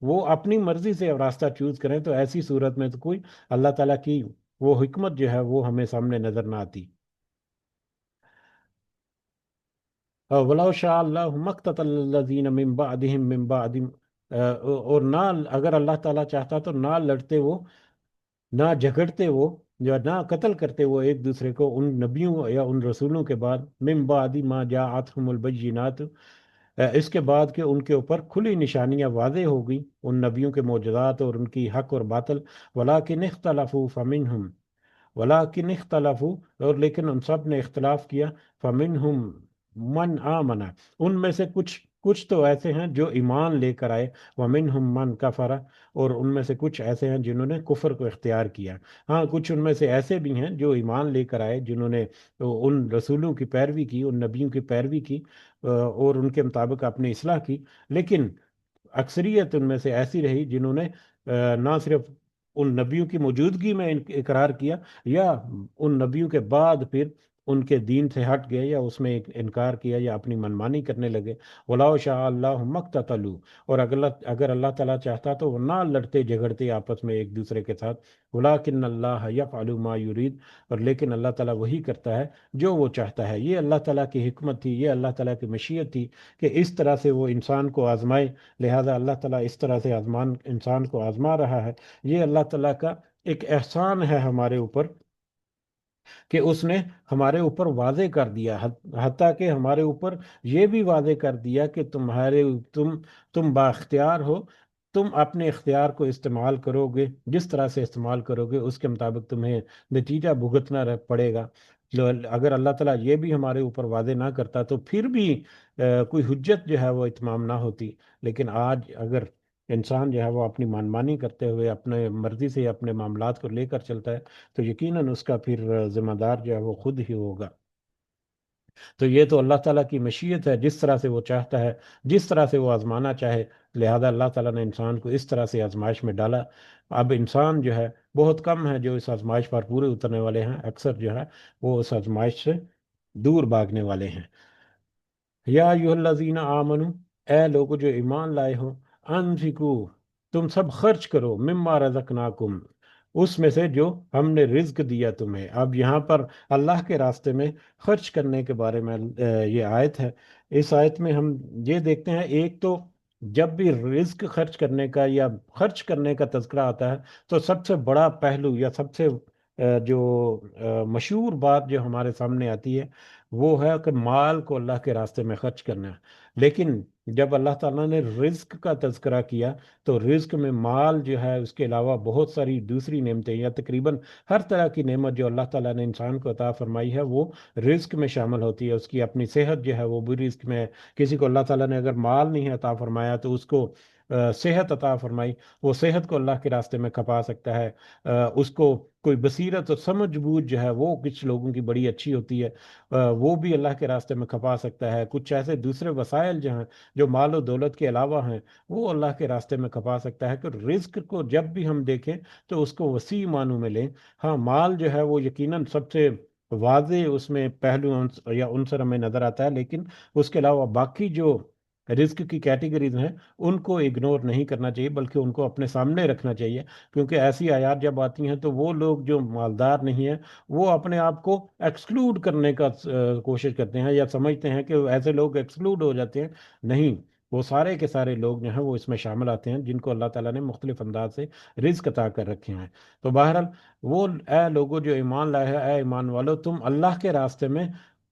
وہ اپنی مرضی سے راستہ چوز کریں، تو ایسی صورت میں تو کوئی اللہ تعالیٰ کی وہ حکمت جو ہے وہ ہمیں سامنے نظر نہ آتی۔ وَلَوْ شَاءَ اللَّهُ مَا اقْتَتَلَ الَّذِينَ مِن بَعْدِهِم مِّن بَعْدِ اور نہ اگر اللہ تعالیٰ چاہتا تو نہ لڑتے وہ، نہ جھگڑتے وہ، یا نہ قتل کرتے وہ ایک دوسرے کو ان نبیوں یا ان رسولوں کے بعد، من بعد ما جاءتهم البینات، اس کے بعد کہ ان کے اوپر کھلی نشانیاں واضح ہو گئی ان نبیوں کے معجزات اور ان کی حق اور باطل، ولیکن اختلفوا فمنہم، ولیکن اختلفوا اور لیکن ان سب نے اختلاف کیا، فمنہم من آمن، ان میں سے کچھ تو ایسے ہیں جو ایمان لے کر آئے، ومنہم من کفر، اور ان میں سے کچھ ایسے ہیں جنہوں نے کفر کو اختیار کیا۔ ہاں کچھ ان میں سے ایسے بھی ہیں جو ایمان لے کر آئے، جنہوں نے ان رسولوں کی پیروی کی، ان نبیوں کی پیروی کی، اور ان کے مطابق اپنی اصلاح کی، لیکن اکثریت ان میں سے ایسی رہی جنہوں نے نہ صرف ان نبیوں کی موجودگی میں اقرار کیا، یا ان نبیوں کے بعد پھر ان کے دین سے ہٹ گئے یا اس میں انکار کیا یا اپنی منمانی کرنے لگے۔ وَلَوْ شَاءَ اللَّهُ مَا اقْتَتَلُوا، اور اگر اللہ تعالیٰ چاہتا تو وہ نہ لڑتے جھگڑتے آپس میں ایک دوسرے کے ساتھ، وَلَٰكِنَّ اللَّهَ يَفْعَلُ مَا يُرِيدُ، اور لیکن اللہ تعالیٰ وہی کرتا ہے جو وہ چاہتا ہے۔ یہ اللہ تعالیٰ کی حکمت تھی، یہ اللہ تعالیٰ کی مشیت تھی کہ اس طرح سے وہ انسان کو آزمائے، لہذا اللہ تعالیٰ اس طرح سے انسان کو آزما رہا ہے۔ یہ اللہ تعالیٰ کا ایک احسان ہے ہمارے اوپر کہ اس نے ہمارے اوپر واضح کر دیا، حتیٰ کہ ہمارے اوپر یہ بھی واضح کر دیا کہ تم بااختیار ہو، تم اپنے اختیار کو استعمال کرو گے، جس طرح سے استعمال کرو گے اس کے مطابق تمہیں نتیجہ بھگتنا پڑے گا۔ اگر اللہ تعالیٰ یہ بھی ہمارے اوپر واضح نہ کرتا تو پھر بھی کوئی حجت جو ہے وہ اتمام نہ ہوتی، لیکن آج اگر انسان جو ہے وہ اپنی منمانی کرتے ہوئے اپنے مرضی سے اپنے معاملات کو لے کر چلتا ہے تو یقیناً اس کا پھر ذمہ دار جو ہے وہ خود ہی ہوگا۔ تو یہ تو اللہ تعالیٰ کی مشیت ہے، جس طرح سے وہ چاہتا ہے، جس طرح سے وہ آزمانا چاہے، لہذا اللہ تعالیٰ نے انسان کو اس طرح سے آزمائش میں ڈالا۔ اب انسان جو ہے بہت کم ہے جو اس آزمائش پر پورے اترنے والے ہیں، اکثر جو ہے وہ اس آزمائش سے دور بھاگنے والے ہیں۔ یا ایھا الذین آمنو، اے لوگو جو ایمان لائے ہو، انفقو، تم سب خرچ کرو، مما رزقناکم، اس میں سے جو ہم نے رزق دیا تمہیں۔ اب یہاں پر اللہ کے راستے میں خرچ کرنے کے بارے میں یہ آیت ہے۔ اس آیت میں ہم یہ دیکھتے ہیں، ایک تو جب بھی رزق خرچ کرنے کا یا خرچ کرنے کا تذکرہ آتا ہے تو سب سے بڑا پہلو یا سب سے جو مشہور بات جو ہمارے سامنے آتی ہے وہ ہے کہ مال کو اللہ کے راستے میں خرچ کرنا ہے۔ لیکن جب اللہ تعالیٰ نے رزق کا تذکرہ کیا تو رزق میں مال جو ہے، اس کے علاوہ بہت ساری دوسری نعمتیں یا تقریباً ہر طرح کی نعمت جو اللہ تعالیٰ نے انسان کو عطا فرمائی ہے وہ رزق میں شامل ہوتی ہے۔ اس کی اپنی صحت جو ہے وہ بھی رزق میں ہے۔ کسی کو اللہ تعالیٰ نے اگر مال نہیں عطا فرمایا تو اس کو صحت عطا فرمائی، وہ صحت کو اللہ کے راستے میں کھپا سکتا ہے۔ اس کو کوئی بصیرت اور سمجھ بوجھ جو ہے وہ کچھ لوگوں کی بڑی اچھی ہوتی ہے، وہ بھی اللہ کے راستے میں کھپا سکتا ہے۔ کچھ ایسے دوسرے وسائل جو ہیں جو مال و دولت کے علاوہ ہیں وہ اللہ کے راستے میں کھپا سکتا ہے۔ کہ رزق کو جب بھی ہم دیکھیں تو اس کو وسیع معنوں میں لیں۔ ہاں مال جو ہے وہ یقیناً سب سے واضح اس میں پہلو یا عنصر ہمیں نظر آتا ہے، لیکن اس کے علاوہ باقی جو رزق کی کیٹیگریز ہیں ان کو اگنور نہیں کرنا چاہیے، بلکہ ان کو اپنے سامنے رکھنا چاہیے، کیونکہ ایسی آیات جب آتی ہیں تو وہ لوگ جو مالدار نہیں ہیں وہ اپنے آپ کو ایکسکلوڈ کرنے کا کوشش کرتے ہیں یا سمجھتے ہیں کہ ایسے لوگ ایکسکلوڈ ہو جاتے ہیں۔ نہیں، وہ سارے کے سارے لوگ جو ہیں وہ اس میں شامل آتے ہیں جن کو اللہ تعالیٰ نے مختلف انداز سے رزق عطا کر رکھے ہیں۔ تو بہرحال وہ اے لوگوں جو ایمان لائے ہیں، اے ایمان والو، تم اللہ کے راستے میں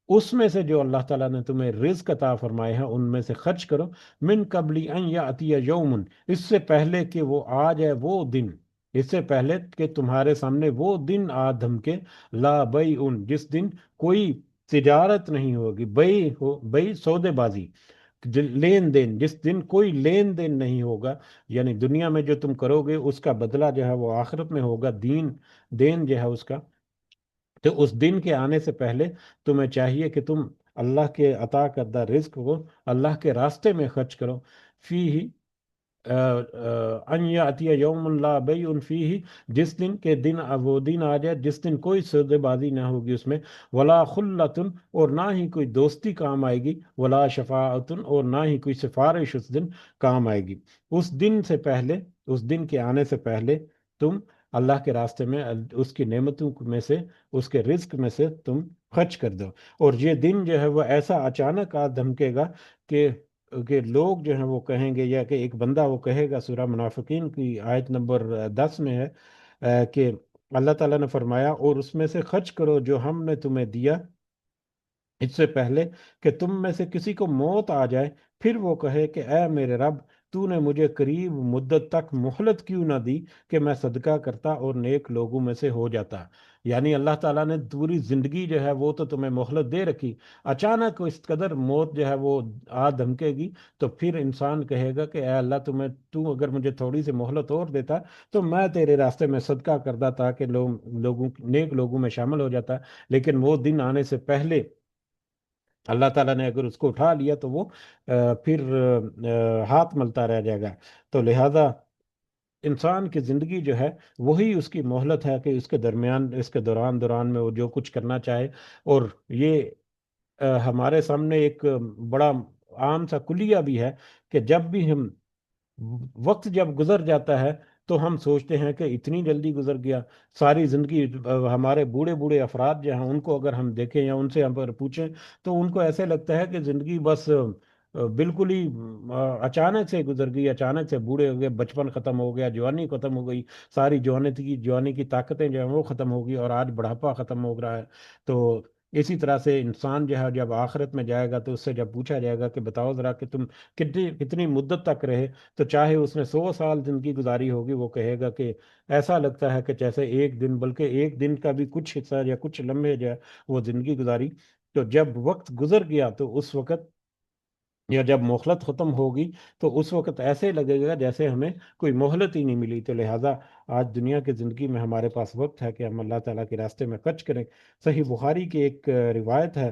اس میں سے جو اللہ تعالیٰ نے تمہیں رزق عطا فرمائے ہیں ان میں سے خرچ کرو، من قبلی ان یاتی یوم، اس سے پہلے کہ وہ آ جائے وہ دن، اس سے پہلے کہ تمہارے سامنے وہ دن آ دھمکے، لا بیع، جس دن کوئی تجارت نہیں ہوگی، بیع سودے بازی، لین دین، جس دن کوئی لین دین نہیں ہوگا، یعنی دنیا میں جو تم کرو گے اس کا بدلہ جو ہے وہ آخرت میں ہوگا، دین جو ہے اس کا۔ تو اس دن کے آنے سے پہلے تمہیں چاہیے کہ تم اللہ کے عطا کردہ رزق کو اللہ کے راستے میں خرچ کرو، فی ہی ان یاتی یوم لا بیع فیہ، جس دن کے دن وہ دن آ جائے جس دن کوئی سودے بازی نہ ہوگی اس میں، ولا خلۃ، اور نہ ہی کوئی دوستی کام آئے گی، ولا شفاعت، اور نہ ہی کوئی سفارش اس دن کام آئے گی۔ اس دن سے پہلے، اس دن کے آنے سے پہلے تم اللہ کے راستے میں اس کی نعمتوں میں سے، اس کے رزق میں سے تم خرچ کر دو۔ اور یہ دن جو ہے وہ ایسا اچانک آ دھمکے گا کہ لوگ جو ہیں وہ کہیں گے، یا کہ ایک بندہ وہ کہے گا، سورہ منافقین کی آیت نمبر 10 میں ہے کہ اللہ تعالیٰ نے فرمایا، اور اس میں سے خرچ کرو جو ہم نے تمہیں دیا اس سے پہلے کہ تم میں سے کسی کو موت آ جائے، پھر وہ کہے کہ اے میرے رب، تو نے مجھے قریب مدت تک مہلت کیوں نہ دی کہ میں صدقہ کرتا اور نیک لوگوں میں سے ہو جاتا۔ یعنی اللہ تعالیٰ نے پوری زندگی جو ہے وہ تو تمہیں مہلت دے رکھی، اچانک اس قدر موت جو ہے وہ آ دھمکے گی، تو پھر انسان کہے گا کہ اے اللہ، تو اگر مجھے تھوڑی سی مہلت اور دیتا تو میں تیرے راستے میں صدقہ کرتا تھا کہ نیک لوگوں میں شامل ہو جاتا۔ لیکن وہ دن آنے سے پہلے اللہ تعالیٰ نے اگر اس کو اٹھا لیا تو وہ پھر ہاتھ ملتا رہ جائے گا۔ تو لہذا انسان کی زندگی جو ہے وہی اس کی مہلت ہے کہ اس کے درمیان، اس کے دوران میں وہ جو کچھ کرنا چاہے۔ اور یہ ہمارے سامنے ایک بڑا عام سا کلیہ بھی ہے کہ جب بھی وقت جب گزر جاتا ہے تو ہم سوچتے ہیں کہ اتنی جلدی گزر گیا ساری زندگی۔ ہمارے بوڑھے بوڑھے افراد جو ہیں ان کو اگر ہم دیکھیں یا ان سے ہم پر پوچھیں تو ان کو ایسے لگتا ہے کہ زندگی بس بالکل ہی اچانک سے گزر گئی، اچانک سے بوڑھے ہو گئے، بچپن ختم ہو گیا، جوانی ختم ہو گئی، ساری جوانی کی طاقتیں جو ہیں وہ ختم ہو گئی، اور آج بڑھاپا ختم ہو رہا ہے۔ تو اسی طرح سے انسان جو ہے جب آخرت میں جائے گا تو اس سے جب پوچھا جائے گا کہ بتاؤ ذرا کہ تم کتنی مدت تک رہے، تو چاہے اس نے 100 سال زندگی گزاری ہوگی، وہ کہے گا کہ ایسا لگتا ہے کہ جیسے ایک دن، بلکہ ایک دن کا بھی کچھ حصہ یا کچھ لمحے جو ہے وہ زندگی گزاری۔ تو جب وقت گزر گیا تو اس وقت، یا جب مہلت ختم ہوگی، تو اس وقت ایسے لگے گا جیسے ہمیں کوئی مہلت ہی نہیں ملی۔ تو لہٰذا آج دنیا کی زندگی میں ہمارے پاس وقت ہے کہ ہم اللہ تعالیٰ کے راستے میں خرچ کریں۔ صحیح بخاری کی ایک روایت ہے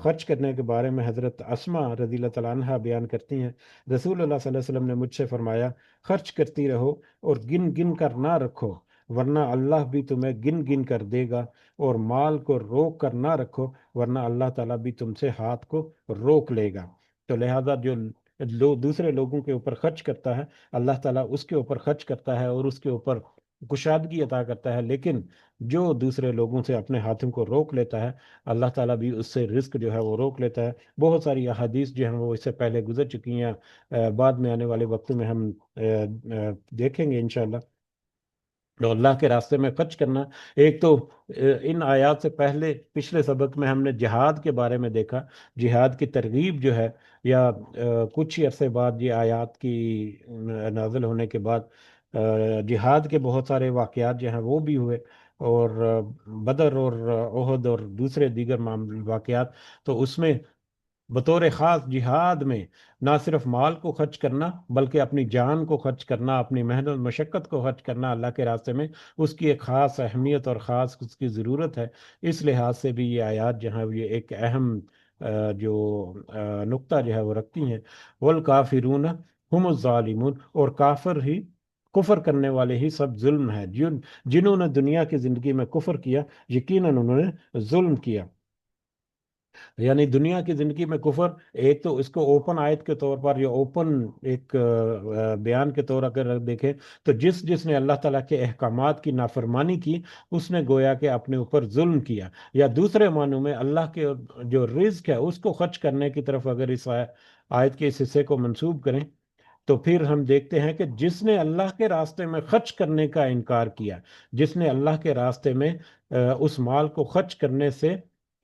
خرچ کرنے کے بارے میں، حضرت اسما رضی اللہ تعالیٰ عنہا بیان کرتی ہیں، رسول اللہ صلی اللہ علیہ وسلم نے مجھ سے فرمایا، خرچ کرتی رہو اور گن گن کر نہ رکھو، ورنہ اللہ بھی تمہیں گن گن کر دے گا، اور مال کو روک کر نہ رکھو، ورنہ اللہ تعالیٰ بھی تم سے ہاتھ کو روک لے گا۔ تو لہذا جو دوسرے لوگوں کے اوپر خرچ کرتا ہے، اللہ تعالیٰ اس کے اوپر خرچ کرتا ہے اور اس کے اوپر کشادگی عطا کرتا ہے، لیکن جو دوسرے لوگوں سے اپنے ہاتھوں کو روک لیتا ہے، اللہ تعالیٰ بھی اس سے رزق جو ہے وہ روک لیتا ہے۔ بہت ساری احادیث جو ہیں وہ اس سے پہلے گزر چکی ہیں، بعد میں آنے والے وقتوں میں ہم دیکھیں گے انشاءاللہ۔ تو اللہ کے راستے میں خرچ کرنا، ایک تو ان آیات سے پہلے پچھلے سبق میں ہم نے جہاد کے بارے میں دیکھا، جہاد کی ترغیب جو ہے، یا کچھ ہی عرصے بعد یہ آیات کی نازل ہونے کے بعد جہاد کے بہت سارے واقعات جو ہیں وہ بھی ہوئے، اور بدر اور احد اور دوسرے دیگر واقعات۔ تو اس میں بطور خاص جہاد میں نہ صرف مال کو خرچ کرنا، بلکہ اپنی جان کو خرچ کرنا، اپنی محنت مشقت کو خرچ کرنا اللہ کے راستے میں، اس کی ایک خاص اہمیت اور خاص اس کی ضرورت ہے۔ اس لحاظ سے بھی یہ آیات جو ہیں یہ ایک اہم جو نقطہ جو ہے وہ رکھتی ہیں۔ والکافرون ہم الظالمون، اور کافر ہی، کفر کرنے والے ہی سب ظلم ہے، جنہوں نے دنیا کی زندگی میں کفر کیا، یقیناً انہوں نے ظلم کیا۔ یعنی دنیا کی زندگی میں کفر، ایک تو اس کو اوپن آیت کے طور پر یا اوپن ایک بیان کے طور اگر دیکھیں تو جس جس نے اللہ تعالیٰ کے احکامات کی نافرمانی کی، اس نے گویا کہ اپنے اوپر ظلم کیا۔ یا دوسرے معنوں میں اللہ کے جو رزق ہے اس کو خرچ کرنے کی طرف اگر اس آیت کے اس حصے کو منسوب کریں، تو پھر ہم دیکھتے ہیں کہ جس نے اللہ کے راستے میں خرچ کرنے کا انکار کیا، جس نے اللہ کے راستے میں اس مال کو خرچ کرنے سے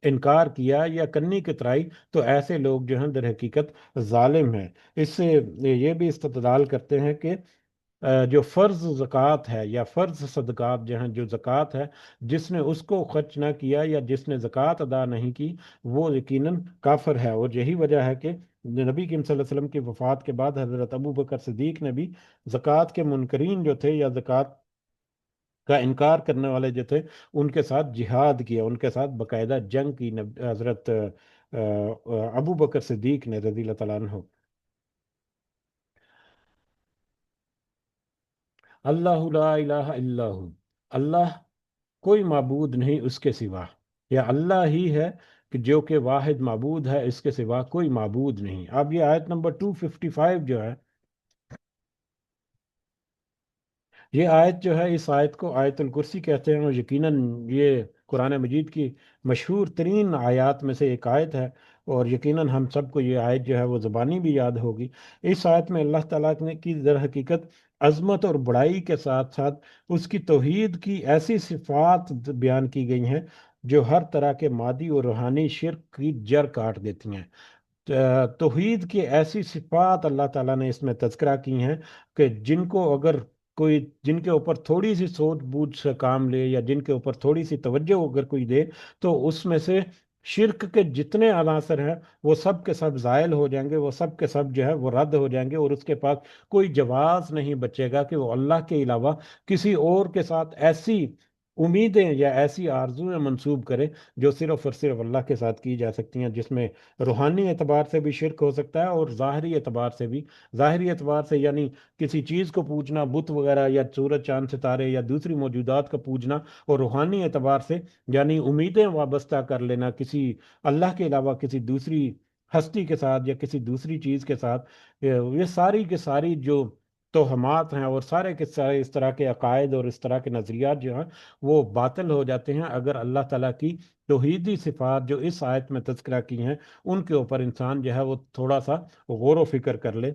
انکار کیا یا کرنی کترائی، تو ایسے لوگ جو ہیں در حقیقت ظالم ہیں۔ اس سے یہ بھی استدلال کرتے ہیں کہ جو فرض زکوٰۃ ہے یا فرض صدقات جو ہیں، جو زکوٰۃ ہے، جس نے اس کو خرچ نہ کیا یا جس نے زکوٰۃ ادا نہیں کی، وہ یقیناً کافر ہے۔ اور یہی وجہ ہے کہ نبی کریم صلی اللہ علیہ وسلم کی وفات کے بعد حضرت ابو بکر صدیق نے بھی زکوٰۃ کے منکرین جو تھے یا زکوٰۃ کا انکار کرنے والے جو تھے، ان کے ساتھ جہاد کیا، ان کے ساتھ باقاعدہ جنگ کی، حضرت ابو بکر صدیق نے رضی اللہ تعالیٰ عنہ۔ اللہ لا الہ الا ہو، اللہ کوئی معبود نہیں اس کے سوا، یا اللہ ہی ہے کہ جو کہ واحد معبود ہے، اس کے سوا کوئی معبود نہیں۔ اب یہ آیت نمبر 255 جو ہے، یہ آیت جو ہے، اس آیت کو آیت الکرسی کہتے ہیں، اور یقیناً یہ قرآن مجید کی مشہور ترین آیات میں سے ایک آیت ہے، اور یقیناً ہم سب کو یہ آیت جو ہے وہ زبانی بھی یاد ہوگی۔ اس آیت میں اللہ تعالیٰ نے کی در حقیقت عظمت اور بڑائی کے ساتھ ساتھ اس کی توحید کی ایسی صفات بیان کی گئی ہیں جو ہر طرح کے مادی اور روحانی شرک کی جڑ کاٹ دیتی ہیں۔ توحید کی ایسی صفات اللہ تعالیٰ نے اس میں تذکرہ کی ہیں کہ جن کو اگر کوئی، جن کے اوپر تھوڑی سی سوچ بوجھ سے کام لے، یا جن کے اوپر تھوڑی سی توجہ اگر کوئی دے، تو اس میں سے شرک کے جتنے عناصر ہیں وہ سب کے سب زائل ہو جائیں گے، وہ سب کے سب جو ہے وہ رد ہو جائیں گے، اور اس کے پاس کوئی جواز نہیں بچے گا کہ وہ اللہ کے علاوہ کسی اور کے ساتھ ایسی امیدیں یا ایسی آرزویں منسوب کرے جو صرف اور صرف اللہ کے ساتھ کی جا سکتی ہیں، جس میں روحانی اعتبار سے بھی شرک ہو سکتا ہے، اور ظاہری اعتبار سے بھی۔ ظاہری اعتبار سے یعنی کسی چیز کو پوجنا، بت وغیرہ یا سورج چاند ستارے یا دوسری موجودات کا پوجنا، اور روحانی اعتبار سے یعنی امیدیں وابستہ کر لینا کسی اللہ کے علاوہ کسی دوسری ہستی کے ساتھ یا کسی دوسری چیز کے ساتھ۔ یہ ساری کے ساری جو توہمات ہیں، اور سارے کے سارے اس طرح کے عقائد اور اس طرح کے نظریات جو ہیں وہ باطل ہو جاتے ہیں اگر اللہ تعالیٰ کی توحیدی صفات جو اس آیت میں تذکرہ کی ہیں ان کے اوپر انسان جو ہے وہ تھوڑا سا غور و فکر کر لے۔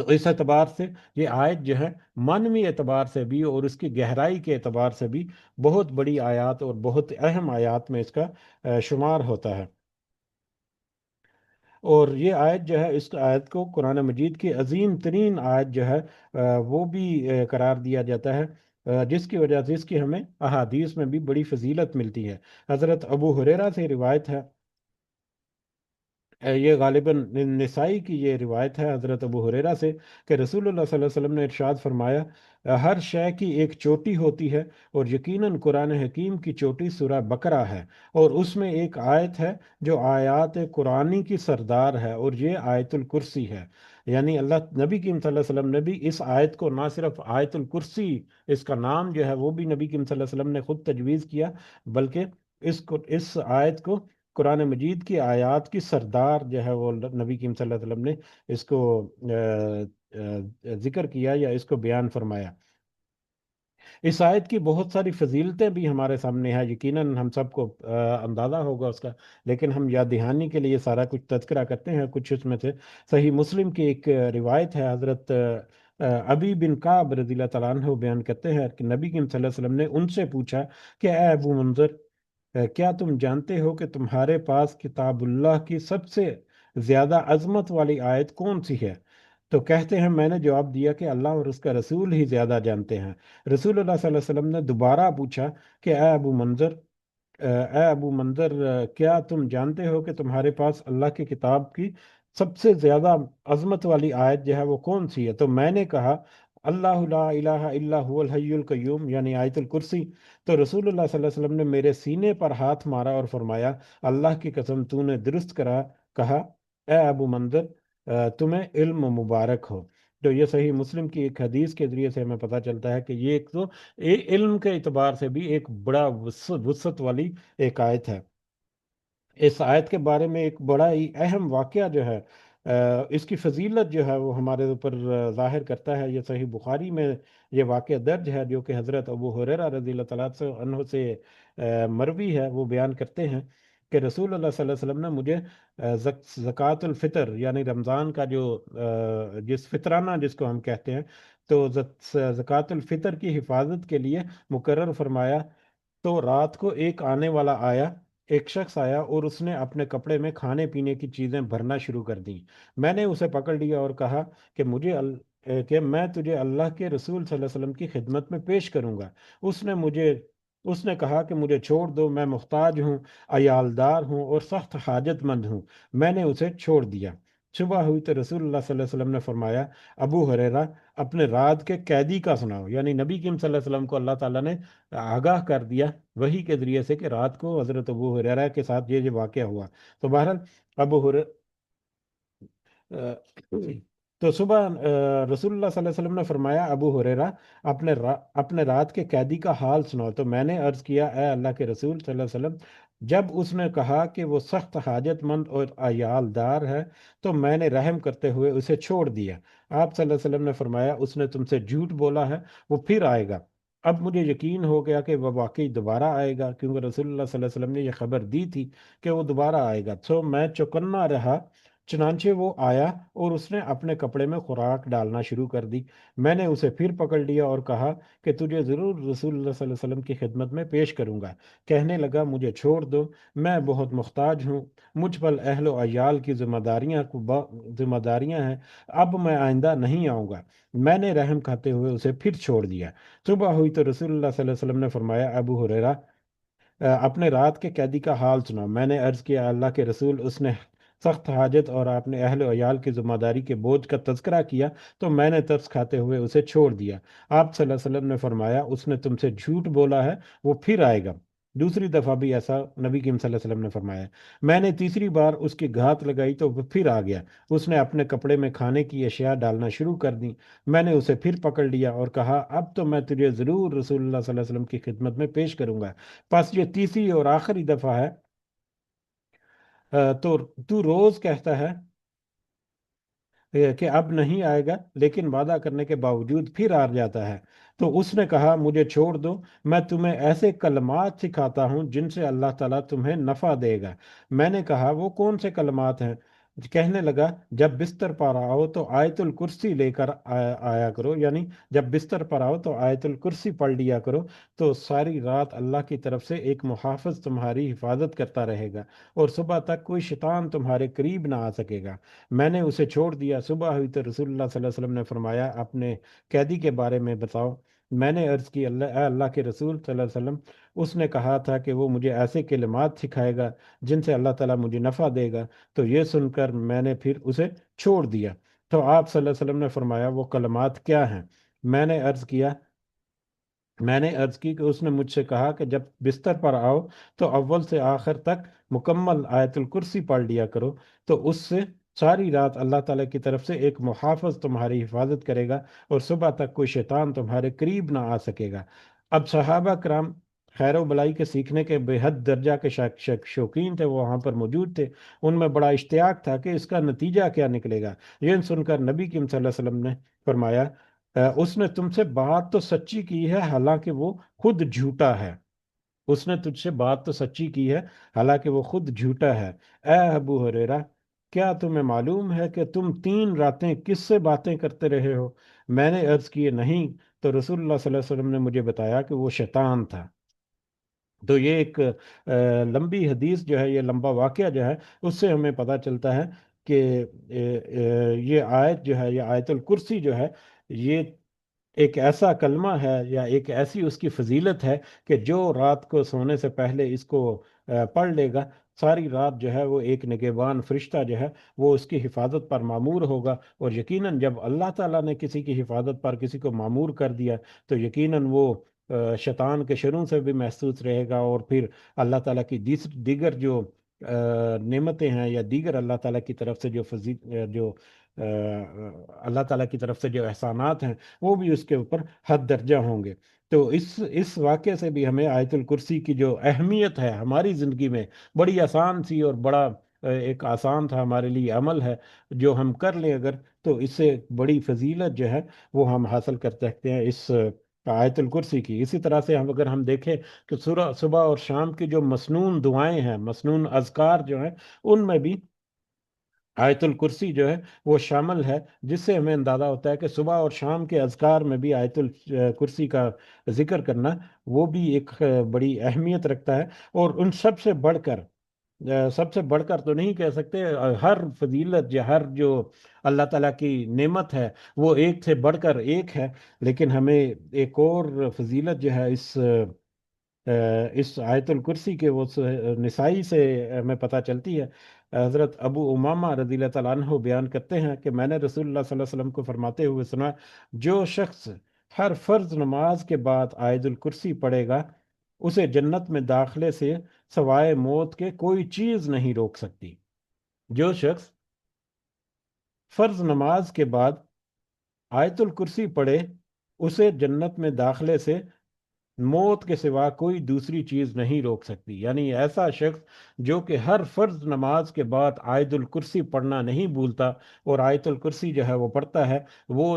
اس اعتبار سے یہ آیت جو ہے معنوی اعتبار سے بھی اور اس کی گہرائی کے اعتبار سے بھی بہت بڑی آیات اور بہت اہم آیات میں اس کا شمار ہوتا ہے۔ اور یہ آیت جو ہے، اس آیت کو قرآن مجید کی عظیم ترین آیت جو ہے وہ بھی قرار دیا جاتا ہے، جس کی وجہ سے اس کی ہمیں احادیث میں بھی بڑی فضیلت ملتی ہے۔ حضرت ابو ہریرہ سے روایت ہے، یہ غالباً نسائی کی یہ روایت ہے حضرت ابو ہریرہ سے، کہ رسول اللہ صلی اللہ علیہ وسلم نے ارشاد فرمایا، ہر شے کی ایک چوٹی ہوتی ہے، اور یقیناً قرآن حکیم کی چوٹی سورہ بقرہ ہے، اور اس میں ایک آیت ہے جو آیات قرآنی کی سردار ہے، اور یہ آیت الکرسی ہے۔ یعنی اللہ نبی کریم صلی اللہ علیہ وسلم نے بھی اس آیت کو نہ صرف آیت الکرسی، اس کا نام جو ہے وہ بھی نبی کریم صلی اللہ علیہ وسلم نے خود تجویز کیا، بلکہ اس آیت کو قرآن مجید کی آیات کی سردار جو ہے وہ نبی کریم صلی اللہ علیہ وسلم نے اس کو ذکر کیا یا اس کو بیان فرمایا۔ اس آیت کی بہت ساری فضیلتیں بھی ہمارے سامنے ہیں، یقیناً ہم سب کو اندازہ ہوگا اس کا، لیکن ہم یاد دہانی کے لیے سارا کچھ تذکرہ کرتے ہیں۔ کچھ اس میں سے صحیح مسلم کی ایک روایت ہے، حضرت ابی بن کعب رضی اللہ تعالیٰ عنہ بیان کرتے ہیں کہ نبی کریم صلی اللہ علیہ وسلم نے ان سے پوچھا کہ اے ابو منظر، کیا تم جانتے ہو کہ تمہارے پاس کتاب اللہ کی سب سے زیادہ عظمت والی آیت کون سی ہے؟ تو کہتے ہیں میں نے جواب دیا کہ اللہ اور اس کا رسول ہی زیادہ جانتے ہیں۔ رسول اللہ صلی اللہ علیہ وسلم نے دوبارہ پوچھا کہ اے ابو منظر، کیا تم جانتے ہو کہ تمہارے پاس اللہ کی کتاب کی سب سے زیادہ عظمت والی آیت جو ہے وہ کون سی ہے؟ تو میں نے کہا اللہ لا الہ الا هو الحی القیوم، یعنی آیت الکرسی۔ تو رسول اللہ صلی اللہ علیہ وسلم نے میرے سینے پر ہاتھ مارا اور فرمایا، اللہ کی قسم تو نے درست کہا اے ابو منظر، تمہیں علم مبارک ہو۔ تو یہ صحیح مسلم کی ایک حدیث کے ذریعے سے ہمیں پتہ چلتا ہے کہ یہ ایک تو علم کے اعتبار سے بھی ایک بڑا وسعت والی ایک آیت ہے۔ اس آیت کے بارے میں ایک بڑا ہی اہم واقعہ جو ہے، اس کی فضیلت جو ہے وہ ہمارے اوپر ظاہر کرتا ہے۔ یہ صحیح بخاری میں یہ واقعہ درج ہے، جو کہ حضرت ابو ہریرہ رضی اللہ تعالیٰ عنہ سے مروی ہے۔ وہ بیان کرتے ہیں کہ رسول اللہ صلی اللہ علیہ وسلم نے مجھے زکوٰۃ الفطر یعنی رمضان کا جو جس فطرانہ جس کو ہم کہتے ہیں، تو زکوٰۃ الفطر کی حفاظت کے لیے مقرر فرمایا۔ تو رات کو ایک شخص آیا اور اس نے اپنے کپڑے میں کھانے پینے کی چیزیں بھرنا شروع کر دیں۔ میں نے اسے پکڑ لیا اور کہا کہ کہ میں تجھے اللہ کے رسول صلی اللہ علیہ وسلم کی خدمت میں پیش کروں گا۔ اس نے مجھے اس نے کہا کہ مجھے چھوڑ دو، میں محتاج ہوں، عیالدار ہوں اور سخت حاجت مند ہوں۔ میں نے اسے چھوڑ دیا۔ صبح ہوئی تو رسول اللہ صلی اللہ علیہ وسلم نے فرمایا، ابو ہریرہ، اپنے رات کے قیدی کا سناؤ۔ یعنی نبی کریم صلی اللہ علیہ وسلم کو اللہ تعالیٰ نے آگاہ کر دیا وہی کے ذریعے سے کہ رات کو حضرت ابو ہریرہ کے ساتھ یہ واقعہ ہوا۔ تو بہرحال ابو ہریرہ تو صبح رسول اللہ صلی اللہ علیہ وسلم نے فرمایا، ابو ہریرہ، اپنے رات کے قیدی کا حال سناؤ۔ تو میں نے عرض کیا، اے اللہ کے رسول صلی اللہ علیہ وسلم، جب اس نے کہا کہ وہ سخت حاجت مند اور عیال دار ہے تو میں نے رحم کرتے ہوئے اسے چھوڑ دیا۔ آپ صلی اللہ علیہ وسلم نے فرمایا، اس نے تم سے جھوٹ بولا ہے، وہ پھر آئے گا۔ اب مجھے یقین ہو گیا کہ وہ واقعی دوبارہ آئے گا، کیونکہ رسول اللہ صلی اللہ علیہ وسلم نے یہ خبر دی تھی کہ وہ دوبارہ آئے گا۔ تو میں چوکنا رہا، چنانچہ وہ آیا اور اس نے اپنے کپڑے میں خوراک ڈالنا شروع کر دی۔ میں نے اسے پھر پکڑ لیا اور کہا کہ تجھے ضرور رسول اللہ صلی اللہ علیہ وسلم کی خدمت میں پیش کروں گا۔ کہنے لگا، مجھے چھوڑ دو، میں بہت محتاج ہوں، مجھ پر اہل و عیال کی ذمہ داریاں ہیں، اب میں آئندہ نہیں آؤں گا۔ میں نے رحم کھاتے ہوئے اسے پھر چھوڑ دیا۔ صبح ہوئی تو رسول اللہ صلی اللہ علیہ وسلم نے فرمایا، ابو ہریرہ، اپنے رات کے قیدی کا حال سنا۔ میں نے عرض کیا، اللہ کے رسول، اس نے سخت حاجت اور آپ نے اہل و عیال کی ذمہ داری کے بوجھ کا تذکرہ کیا تو میں نے ترس کھاتے ہوئے اسے چھوڑ دیا۔ آپ صلی اللہ علیہ وسلم نے فرمایا، اس نے تم سے جھوٹ بولا ہے، وہ پھر آئے گا۔ دوسری دفعہ بھی ایسا نبی کریم صلی اللہ علیہ وسلم نے فرمایا۔ میں نے تیسری بار اس کی گھات لگائی تو وہ پھر آ گیا۔ اس نے اپنے کپڑے میں کھانے کی اشیاء ڈالنا شروع کر دی۔ میں نے اسے پھر پکڑ لیا اور کہا، اب تو میں تجھے ضرور رسول اللہ صلی اللہ علیہ وسلم کی خدمت میں پیش کروں گا۔ پس یہ تیسری اور آخری دفعہ ہے۔ تو روز کہتا ہے کہ اب نہیں آئے گا، لیکن وعدہ کرنے کے باوجود پھر آ جاتا ہے۔ تو اس نے کہا، مجھے چھوڑ دو، میں تمہیں ایسے کلمات سکھاتا ہوں جن سے اللہ تعالیٰ تمہیں نفع دے گا۔ میں نے کہا، وہ کون سے کلمات ہیں؟ کہنے لگا، جب بستر پر آؤ تو آیت الکرسی لے کر آیا کرو، یعنی جب بستر پر آؤ تو آیت الکرسی پڑھ لیا کرو، تو ساری رات اللہ کی طرف سے ایک محافظ تمہاری حفاظت کرتا رہے گا اور صبح تک کوئی شیطان تمہارے قریب نہ آ سکے گا۔ میں نے اسے چھوڑ دیا۔ صبح ہوئی تو رسول اللہ صلی اللہ علیہ وسلم نے فرمایا، اپنے قیدی کے بارے میں بتاؤ۔ میں نے عرض کی، اے اللہ کے رسول صلی اللہ علیہ وسلم، اس نے کہا تھا کہ وہ مجھے ایسے کلمات سکھائے گا جن سے اللہ تعالیٰ مجھے نفع دے گا۔ تو یہ سن کر میں نے پھر اسے چھوڑ دیا۔ تو آپ صلی اللہ علیہ وسلم نے فرمایا، وہ کلمات کیا ہیں؟ میں نے عرض کیا، میں نے عرض کی کہ اس نے مجھ سے کہا کہ جب بستر پر آؤ تو اول سے آخر تک مکمل آیت الکرسی پڑھ لیا کرو، تو اس سے ساری رات اللہ تعالیٰ کی طرف سے ایک محافظ تمہاری حفاظت کرے گا اور صبح تک کوئی شیطان تمہارے قریب نہ آ سکے گا۔ اب صحابہ کرام خیر و بلائی کے سیکھنے کے بے حد درجہ کے شوقین تھے، وہ وہاں پر موجود تھے۔ ان میں بڑا اشتیاق تھا کہ اس کا نتیجہ کیا نکلے گا۔ یہ سن کر نبی کریم صلی اللہ علیہ وسلم نے فرمایا، اس نے تم سے بات تو سچی کی ہے، حالانکہ وہ خود جھوٹا ہے۔ اس نے تجھ سے بات تو سچی کی ہے، حالانکہ وہ خود جھوٹا ہے۔ اے ابو ہریرہ، کیا تمہیں معلوم ہے کہ تم 3 راتیں کس سے باتیں کرتے رہے ہو؟ میں نے عرض کیے، نہیں۔ تو رسول اللہ صلی اللہ علیہ وسلم نے مجھے بتایا کہ وہ شیطان تھا۔ تو یہ ایک لمبی حدیث جو ہے، یہ لمبا واقعہ جو ہے، اس سے ہمیں پتہ چلتا ہے کہ یہ آیت جو ہے، یہ آیت الکرسی جو ہے، یہ ایک ایسا کلمہ ہے یا ایک ایسی اس کی فضیلت ہے کہ جو رات کو سونے سے پہلے اس کو پڑھ لے گا، ساری رات جو ہے وہ ایک نگہبان فرشتہ جو ہے وہ اس کی حفاظت پر معمور ہوگا۔ اور یقیناً جب اللہ تعالیٰ نے کسی کی حفاظت پر کسی کو معمور کر دیا تو یقیناً وہ شیطان کے شروں سے بھی محسوس رہے گا، اور پھر اللہ تعالیٰ کی دیگر جو نعمتیں ہیں یا دیگر اللہ تعالیٰ کی طرف سے جو اللہ تعالیٰ کی طرف سے جو احسانات ہیں وہ بھی اس کے اوپر حد درجہ ہوں گے۔ تو اس واقعے سے بھی ہمیں آیت الکرسی کی جو اہمیت ہے ہماری زندگی میں، بڑی آسان سی اور بڑا ایک آسان تھا ہمارے لیے عمل ہے، جو ہم کر لیں اگر، تو اس سے بڑی فضیلت جو ہے وہ ہم حاصل کر سکتے ہیں اس آیت الکرسی کی۔ اسی طرح سے اگر ہم دیکھیں کہ صبح اور شام کی جو مسنون دعائیں ہیں، مسنون اذکار جو ہیں، ان میں بھی آیت الکرسی جو ہے وہ شامل ہے، جس سے ہمیں اندازہ ہوتا ہے کہ صبح اور شام کے اذکار میں بھی آیت الکرسی کا ذکر کرنا وہ بھی ایک بڑی اہمیت رکھتا ہے۔ اور ان سب سے بڑھ کر تو نہیں کہہ سکتے، ہر فضیلت یا ہر جو اللہ تعالیٰ کی نعمت ہے وہ ایک سے بڑھ کر ایک ہے، لیکن ہمیں ایک اور فضیلت جو ہے اس آیت الکرسی کے وہ نسائی سے ہمیں پتہ چلتی ہے۔ حضرت ابو امامہ رضی اللہ تعالیٰ عنہ بیان کرتے ہیں کہ میں نے رسول اللہ صلی اللہ علیہ وسلم کو فرماتے ہوئے سنا، جو شخص ہر فرض نماز کے بعد آیت الکرسی پڑھے گا، اسے جنت میں داخلے سے سوائے موت کے کوئی چیز نہیں روک سکتی۔ جو شخص فرض نماز کے بعد آیت الکرسی پڑھے، اسے جنت میں داخلے سے موت کے سوا کوئی دوسری چیز نہیں روک سکتی۔ یعنی ایسا شخص جو کہ ہر فرض نماز کے بعد آیت الکرسی پڑھنا نہیں بھولتا، اور آیت الکرسی جو ہے وہ پڑھتا ہے، وہ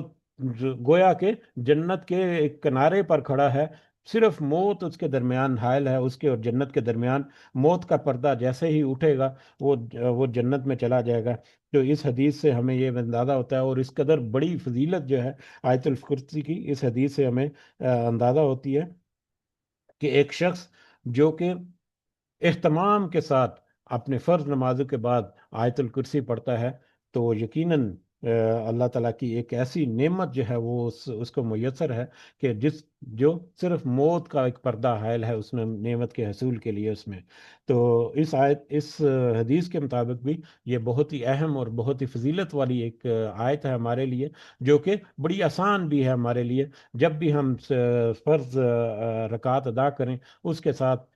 گویا کہ جنت کے ایک کنارے پر کھڑا ہے۔ صرف موت اس کے درمیان حائل ہے، اس کے اور جنت کے درمیان موت کا پردہ جیسے ہی اٹھے گا وہ جنت میں چلا جائے گا۔ تو اس حدیث سے ہمیں یہ اندازہ ہوتا ہے، اور اس قدر بڑی فضیلت جو ہے آیت الکرسی کی، اس حدیث سے ہمیں اندازہ ہوتی ہے کہ ایک شخص جو کہ اہتمام کے ساتھ اپنے فرض نمازوں کے بعد آیت الکرسی پڑھتا ہے، تو یقیناً اللہ تعالیٰ کی ایک ایسی نعمت جو ہے وہ اس کو میسر ہے، کہ جو صرف موت کا ایک پردہ حائل ہے اس نعمت کے حصول کے لیے اس میں۔ تو اس حدیث کے مطابق بھی یہ بہت ہی اہم اور بہت ہی فضیلت والی ایک آیت ہے ہمارے لیے، جو کہ بڑی آسان بھی ہے ہمارے لیے۔ جب بھی ہم فرض رکعت ادا کریں، اس کے ساتھ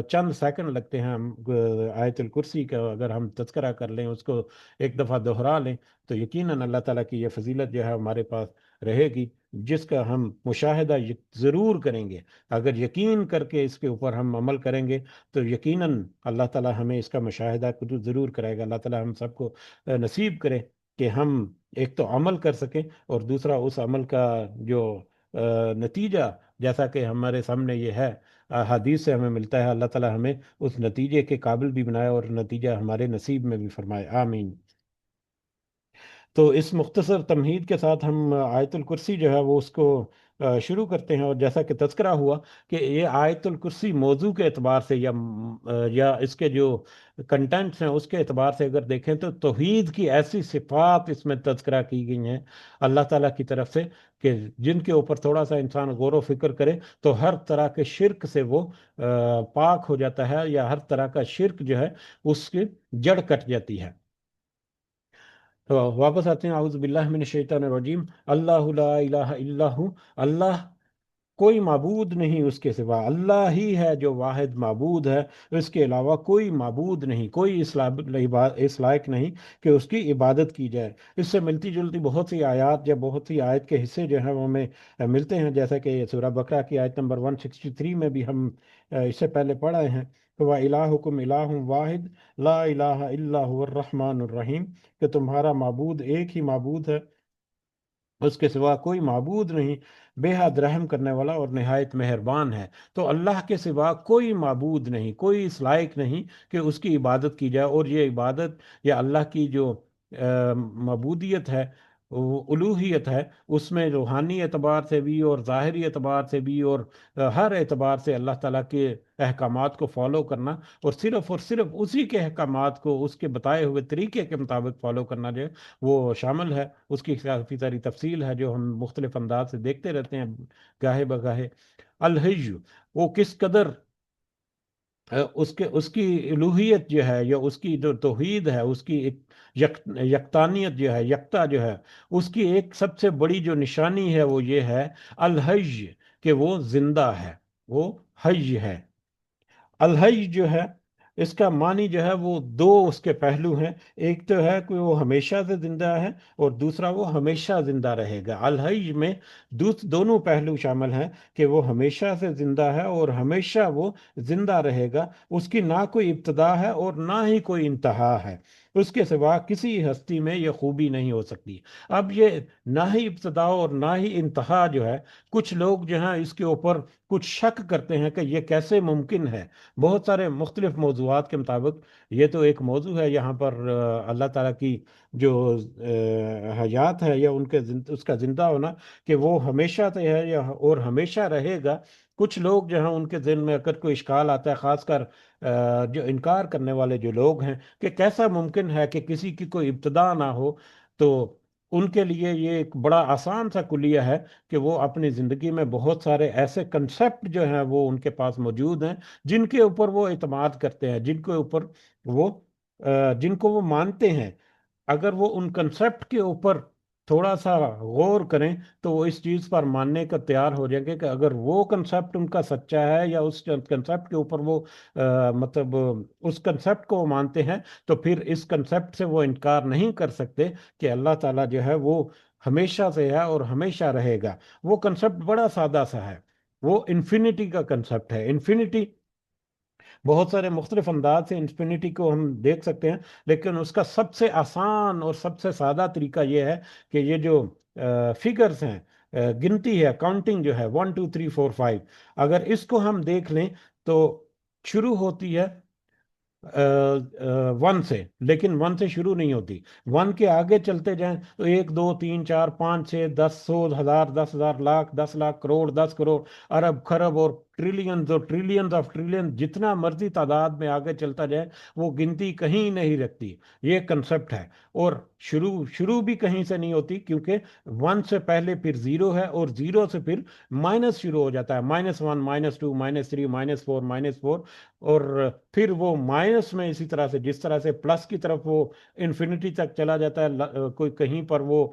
چند سیکنڈ لگتے ہیں، ہم آیت الکرسی کا اگر ہم تذکرہ کر لیں، اس کو ایک دفعہ دہرا لیں، تو یقیناً اللہ تعالیٰ کی یہ فضیلت جو ہے ہمارے پاس رہے گی، جس کا ہم مشاہدہ ضرور کریں گے۔ اگر یقین کر کے اس کے اوپر ہم عمل کریں گے، تو یقیناً اللہ تعالیٰ ہمیں اس کا مشاہدہ ضرور کرے گا۔ اللہ تعالیٰ ہم سب کو نصیب کرے کہ ہم ایک تو عمل کر سکیں، اور دوسرا اس عمل کا جو نتیجہ، جیسا کہ ہمارے سامنے یہ ہے حدیث سے ہمیں ملتا ہے، اللہ تعالیٰ ہمیں اس نتیجے کے قابل بھی بنائے اور نتیجہ ہمارے نصیب میں بھی فرمائے، آمین۔ تو اس مختصر تمہید کے ساتھ ہم آیت الکرسی جو ہے وہ اس کو شروع کرتے ہیں، اور جیسا کہ تذکرہ ہوا کہ یہ آیت الکرسی موضوع کے اعتبار سے یا اس کے جو کنٹینٹس ہیں اس کے اعتبار سے اگر دیکھیں، تو توحید کی ایسی صفات اس میں تذکرہ کی گئی ہیں اللہ تعالیٰ کی طرف سے، کہ جن کے اوپر تھوڑا سا انسان غور و فکر کرے تو ہر طرح کے شرک سے وہ پاک ہو جاتا ہے، یا ہر طرح کا شرک جو ہے اس کی جڑ کٹ جاتی ہے۔ تو واپس آتے ہیں، اعوذ باللہ من الشیطان الرجیم۔ اللہ لا الہ الا ہو، اللہ کوئی معبود نہیں اس کے سوا، اللہ ہی ہے جو واحد معبود ہے، اس کے علاوہ کوئی معبود نہیں، کوئی اس لائق نہیں کہ اس کی عبادت کی جائے۔ اس سے ملتی جلتی بہت سی آیات یا بہت سی آیت کے حصے جو ہیں وہ ہمیں ملتے ہیں، جیسا کہ سورہ بقرہ کی آیت نمبر 163 میں بھی ہم اس سے پہلے پڑھے ہیں، وَإِلَٰهُكُمْ إِلَٰهٌ وَاحِدٌ لَا إِلَٰهَ إِلَّا هُوَ الرَّحْمَٰنُ الرَّحِيمُ، کہ تمہارا معبود ایک ہی معبود ہے، اس کے سوا کوئی معبود نہیں، بے حد رحم کرنے والا اور نہایت مہربان ہے۔ تو اللہ کے سوا کوئی معبود نہیں، کوئی اس لائق نہیں کہ اس کی عبادت کی جائے، اور یہ عبادت یا اللہ کی جو معبودیت ہے، وہ الوہیت ہے، اس میں روحانی اعتبار سے بھی اور ظاہری اعتبار سے بھی اور ہر اعتبار سے اللہ تعالیٰ کے احکامات کو فالو کرنا، اور صرف اسی کے احکامات کو اس کے بتائے ہوئے طریقے کے مطابق فالو کرنا جو ہے وہ شامل ہے۔ اس کی کافی ساری تفصیل ہے جو ہم مختلف انداز سے دیکھتے رہتے ہیں گاہے بگاہے۔ الحج، وہ کس قدر اس کی الوہیت جو ہے، یا اس کی جو توحید ہے، اس کی ایک یکتانیت جو ہے، یکتا جو ہے، اس کی ایک سب سے بڑی جو نشانی ہے وہ یہ ہے الحج، کہ وہ زندہ ہے، وہ حج ہے۔ الحی جو ہے، اس کا معنی جو ہے وہ دو اس کے پہلو ہیں، ایک تو ہے کہ وہ ہمیشہ سے زندہ ہے، اور دوسرا وہ ہمیشہ زندہ رہے گا۔ الحی میں دونوں پہلو شامل ہیں، کہ وہ ہمیشہ سے زندہ ہے اور ہمیشہ وہ زندہ رہے گا، اس کی نہ کوئی ابتدا ہے اور نہ ہی کوئی انتہا ہے، اس کے سوا کسی ہستی میں یہ خوبی نہیں ہو سکتی۔ اب یہ نہ ہی ابتدا اور نہ ہی انتہا جو ہے، کچھ لوگ جو ہیں اس کے اوپر کچھ شک کرتے ہیں کہ یہ کیسے ممکن ہے۔ بہت سارے مختلف موضوعات کے مطابق یہ تو ایک موضوع ہے، یہاں پر اللہ تعالیٰ کی جو حیات ہے یا اس کا زندہ ہونا، کہ وہ ہمیشہ سے ہے یا اور ہمیشہ رہے گا۔ کچھ لوگ جو ہیں ان کے ذہن میں اگر کوئی اشکال آتا ہے، خاص کر جو انکار کرنے والے جو لوگ ہیں، کہ کیسا ممکن ہے کہ کسی کی کوئی ابتدا نہ ہو، تو ان کے لیے یہ ایک بڑا آسان سا کلیہ ہے، کہ وہ اپنی زندگی میں بہت سارے ایسے کنسپٹ جو ہیں وہ ان کے پاس موجود ہیں، جن کے اوپر وہ اعتماد کرتے ہیں، وہ جن کو وہ مانتے ہیں۔ اگر وہ ان کنسپٹ کے اوپر تھوڑا سا غور کریں، تو وہ اس چیز پر ماننے کا تیار ہو جائیں گے کہ اگر وہ کنسپٹ ان کا سچا ہے، یا اس کنسپٹ کے اوپر وہ مطلب اس کنسپٹ کو وہ مانتے ہیں، تو پھر اس کنسپٹ سے وہ انکار نہیں کر سکتے کہ اللہ تعالیٰ جو ہے وہ ہمیشہ سے ہے اور ہمیشہ رہے گا۔ وہ کنسپٹ بڑا سادہ سا ہے، وہ انفینٹی کا کنسپٹ ہے. انفینٹی بہت سارے مختلف انداز سے انفینٹی کو ہم دیکھ سکتے ہیں، لیکن اس کا سب سے آسان اور سب سے سادہ طریقہ یہ ہے کہ یہ جو فگرز ہیں، گنتی ہے، کاؤنٹنگ جو ہے 1 2 3 4 5، اگر اس کو ہم دیکھ لیں تو شروع ہوتی ہے 1 سے، لیکن 1 سے شروع نہیں ہوتی. 1 کے آگے چلتے جائیں تو 1 2 3 4 5 6 10 100 1000 10,000 لاکھ 10 لاکھ کروڑ 10 کروڑ ارب خرب اور ٹریلینز اور ٹریلینز آف ٹریلین، جتنا مرضی تعداد میں آگے چلتا جائے وہ گنتی کہیں نہیں رکھتی. یہ کنسپٹ ہے. اور شروع بھی کہیں سے نہیں ہوتی، کیونکہ 1 سے پہلے پھر 0 ہے، اور 0 سے پھر مائنس شروع ہو جاتا ہے، -1 -2 -3 -4 -4، اور پھر وہ مائنس میں اسی طرح سے، جس طرح سے پلس کی طرف وہ انفینٹی تک چلا جاتا ہے، کوئی کہیں پر وہ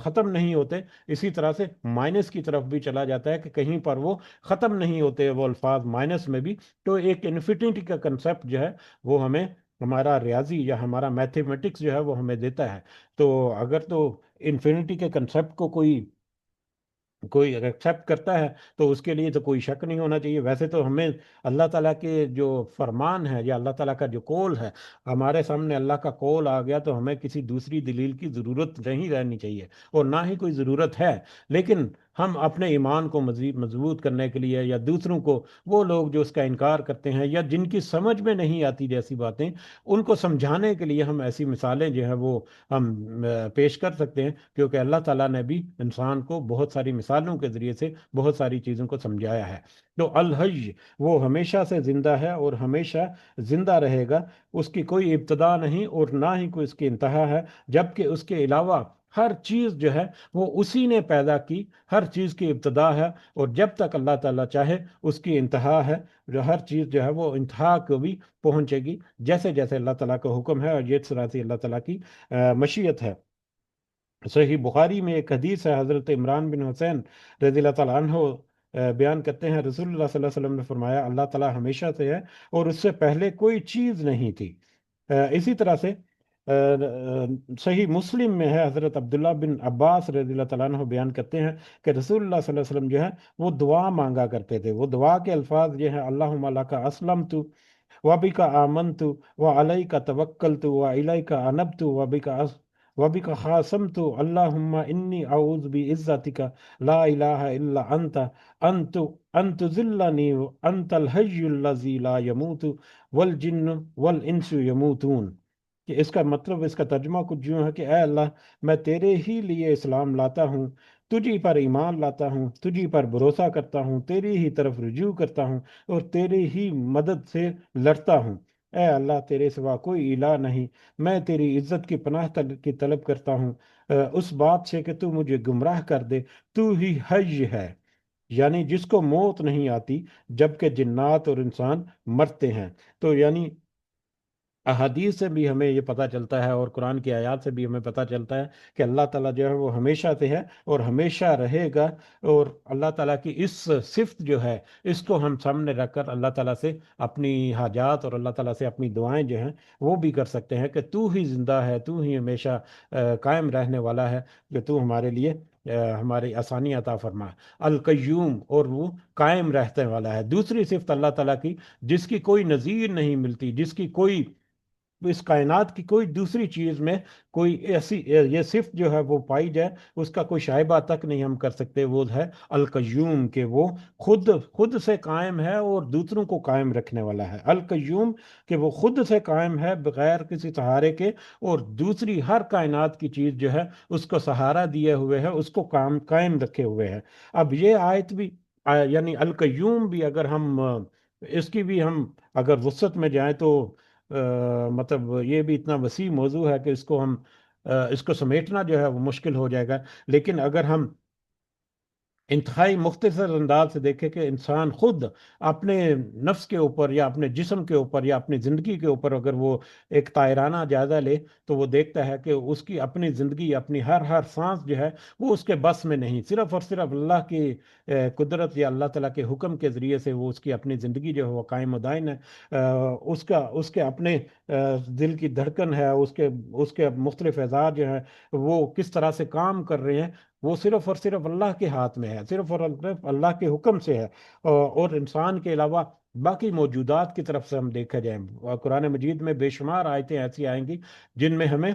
ختم نہیں ہوتے، اسی طرح سے مائنس کی طرف بھی چلا جاتا ہے کہ کہیں پر وہ ختم نہیں ہوتے وہ الفاظ مائنس میں بھی. تو ایک انفینٹی کا کنسپٹ جو ہے وہ ہمیں ہمارا ریاضی یا ہمارا میتھمیٹکس جو ہے وہ ہمیں دیتا ہے. تو اگر تو انفینٹی کے کنسپٹ کو کوئی ایکسیپٹ کرتا ہے تو اس کے لیے تو کوئی شک نہیں ہونا چاہیے. ویسے تو ہمیں اللہ تعالیٰ کے جو فرمان ہے یا اللہ تعالیٰ کا جو قول ہے، ہمارے سامنے اللہ کا قول آ گیا تو ہمیں کسی دوسری دلیل کی ضرورت نہیں رہنی چاہیے، اور نہ ہی کوئی ضرورت ہے. لیکن ہم اپنے ایمان کو مزید مضبوط کرنے کے لیے، یا دوسروں کو، وہ لوگ جو اس کا انکار کرتے ہیں یا جن کی سمجھ میں نہیں آتی جیسی باتیں، ان کو سمجھانے کے لیے ہم ایسی مثالیں جو ہیں وہ ہم پیش کر سکتے ہیں، کیونکہ اللہ تعالیٰ نے بھی انسان کو بہت ساری مثالوں کے ذریعے سے بہت ساری چیزوں کو سمجھایا ہے. تو الحج وہ ہمیشہ سے زندہ ہے اور ہمیشہ زندہ رہے گا. اس کی کوئی ابتدا نہیں اور نہ ہی کوئی اس کی انتہا ہے، جبکہ اس کے علاوہ ہر چیز جو ہے وہ اسی نے پیدا کی. ہر چیز کی ابتدا ہے، اور جب تک اللہ تعالیٰ چاہے اس کی انتہا ہے. جو ہر چیز جو ہے وہ انتہا کو بھی پہنچے گی، جیسے جیسے اللہ تعالیٰ کا حکم ہے، اور یہ طرح سے اللہ تعالیٰ کی مشیت ہے. صحیح بخاری میں ایک حدیث ہے، حضرت عمران بن حسین رضی اللہ تعالیٰ عنہ بیان کرتے ہیں، رسول اللہ صلی اللہ علیہ وسلم نے فرمایا، اللہ تعالیٰ ہمیشہ سے ہے اور اس سے پہلے کوئی چیز نہیں تھی. اسی طرح سے صحیح مسلم میں ہے، حضرت عبداللہ بن عباس رضی اللہ تعالیٰ عنہ بیان کرتے ہیں کہ رسول اللہ صلی اللہ علیہ وسلم جو ہے وہ دعا مانگا کرتے تھے. وہ دعا کے الفاظ یہ ہیں: اللہم لک اسلمت وبک آمنت وعلیک توکلت وإلیک انبت وبك خاصمت اللهم إني أعوذ بعزتك لا إله إلا أنت أن تذلني أنت الحي الذي لا يموت والجن والإنس يموتون. کہ اس کا مطلب، اس کا ترجمہ کچھ یوں ہے کہ اے اللہ، میں تیرے ہی لیے اسلام لاتا ہوں، تجھی پر ایمان لاتا ہوں، تجھی پر بھروسہ کرتا ہوں، تیری ہی طرف رجوع کرتا ہوں، اور تیری ہی مدد سے لڑتا ہوں. اے اللہ، تیرے سوا کوئی الہ نہیں. میں تیری عزت کی پناہ کی طلب کرتا ہوں اس بات سے کہ تو مجھے گمراہ کر دے. تو ہی حی ہے، یعنی جس کو موت نہیں آتی، جبکہ جنات اور انسان مرتے ہیں. تو یعنی احادیث سے بھی ہمیں یہ پتہ چلتا ہے، اور قرآن کی آیات سے بھی ہمیں پتہ چلتا ہے کہ اللہ تعالیٰ جو ہے وہ ہمیشہ سے ہے اور ہمیشہ رہے گا. اور اللہ تعالیٰ کی اس صفت جو ہے، اس کو ہم سامنے رکھ کر اللہ تعالیٰ سے اپنی حاجات اور اللہ تعالیٰ سے اپنی دعائیں جو ہیں وہ بھی کر سکتے ہیں کہ تو ہی زندہ ہے، تو ہی ہمیشہ قائم رہنے والا ہے، کہ تو ہمارے لیے ہماری آسانی عطا فرما. القیوم، اور وہ قائم رہنے والا ہے. دوسری صفت اللہ تعالیٰ کی، جس کی کوئی نظیر نہیں ملتی، جس کی کوئی اس کائنات کی کوئی دوسری چیز میں کوئی ایسی یہ صفت جو ہے وہ پائی جائے، اس کا کوئی شائبہ تک نہیں ہم کر سکتے، وہ ہے القیوم، کہ وہ خود سے قائم ہے اور دوسروں کو قائم رکھنے والا ہے. القیوم کہ وہ خود سے قائم ہے بغیر کسی سہارے کے، اور دوسری ہر کائنات کی چیز جو ہے اس کو سہارا دیے ہوئے ہے، اس کو قائم رکھے ہوئے ہے. اب یہ آیت بھی یعنی القیوم بھی، اگر ہم اس کی بھی ہم اگر وسعت میں جائیں تو مطلب یہ بھی اتنا وسیع موضوع ہے کہ اس کو سمیٹنا جو ہے وہ مشکل ہو جائے گا. لیکن اگر ہم انتہائی مختصر انداز سے دیکھے کہ انسان خود اپنے نفس کے اوپر یا اپنے جسم کے اوپر یا اپنی زندگی کے اوپر اگر وہ ایک طائرانہ جائزہ لے، تو وہ دیکھتا ہے کہ اس کی اپنی زندگی، اپنی ہر سانس جو ہے وہ اس کے بس میں نہیں. صرف اور صرف اللہ کی قدرت یا اللہ تعالیٰ کے حکم کے ذریعے سے وہ اس کی اپنی زندگی جو ہے وہ قائم و دائم ہے. اس کے اپنے دل کی دھڑکن ہے، اس کے مختلف اعضاء جو ہیں وہ کس طرح سے کام کر رہے ہیں، وہ صرف اور صرف اللہ کے ہاتھ میں ہے، صرف اور صرف اللہ کے حکم سے ہے، اور انسان کے علاوہ باقی موجودات کی طرف سے ہم دیکھا جائیں، قرآن مجید میں بے شمار آیتیں ایسی آئیں گی جن میں ہمیں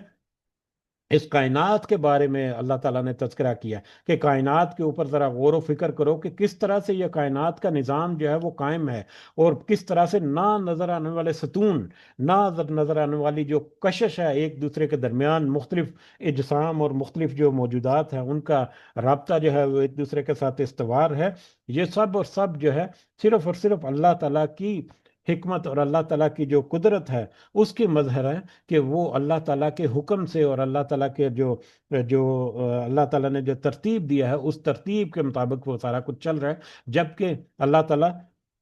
اس کائنات کے بارے میں اللہ تعالیٰ نے تذکرہ کیا کہ کائنات کے اوپر ذرا غور و فکر کرو کہ کس طرح سے یہ کائنات کا نظام جو ہے وہ قائم ہے، اور کس طرح سے نہ نظر آنے والے ستون، نہ نظر آنے والی جو کشش ہے ایک دوسرے کے درمیان، مختلف اجسام اور مختلف جو موجودات ہیں ان کا رابطہ جو ہے وہ ایک دوسرے کے ساتھ استوار ہے، یہ سب اور سب جو ہے صرف اور صرف اللہ تعالیٰ کی حکمت اور اللہ تعالیٰ کی جو قدرت ہے اس کی مظہر ہے، کہ وہ اللہ تعالیٰ کے حکم سے اور اللہ تعالیٰ کے جو جو اللہ تعالیٰ نے جو ترتیب دیا ہے اس ترتیب کے مطابق وہ سارا کچھ چل رہا ہے، جبکہ اللہ تعالیٰ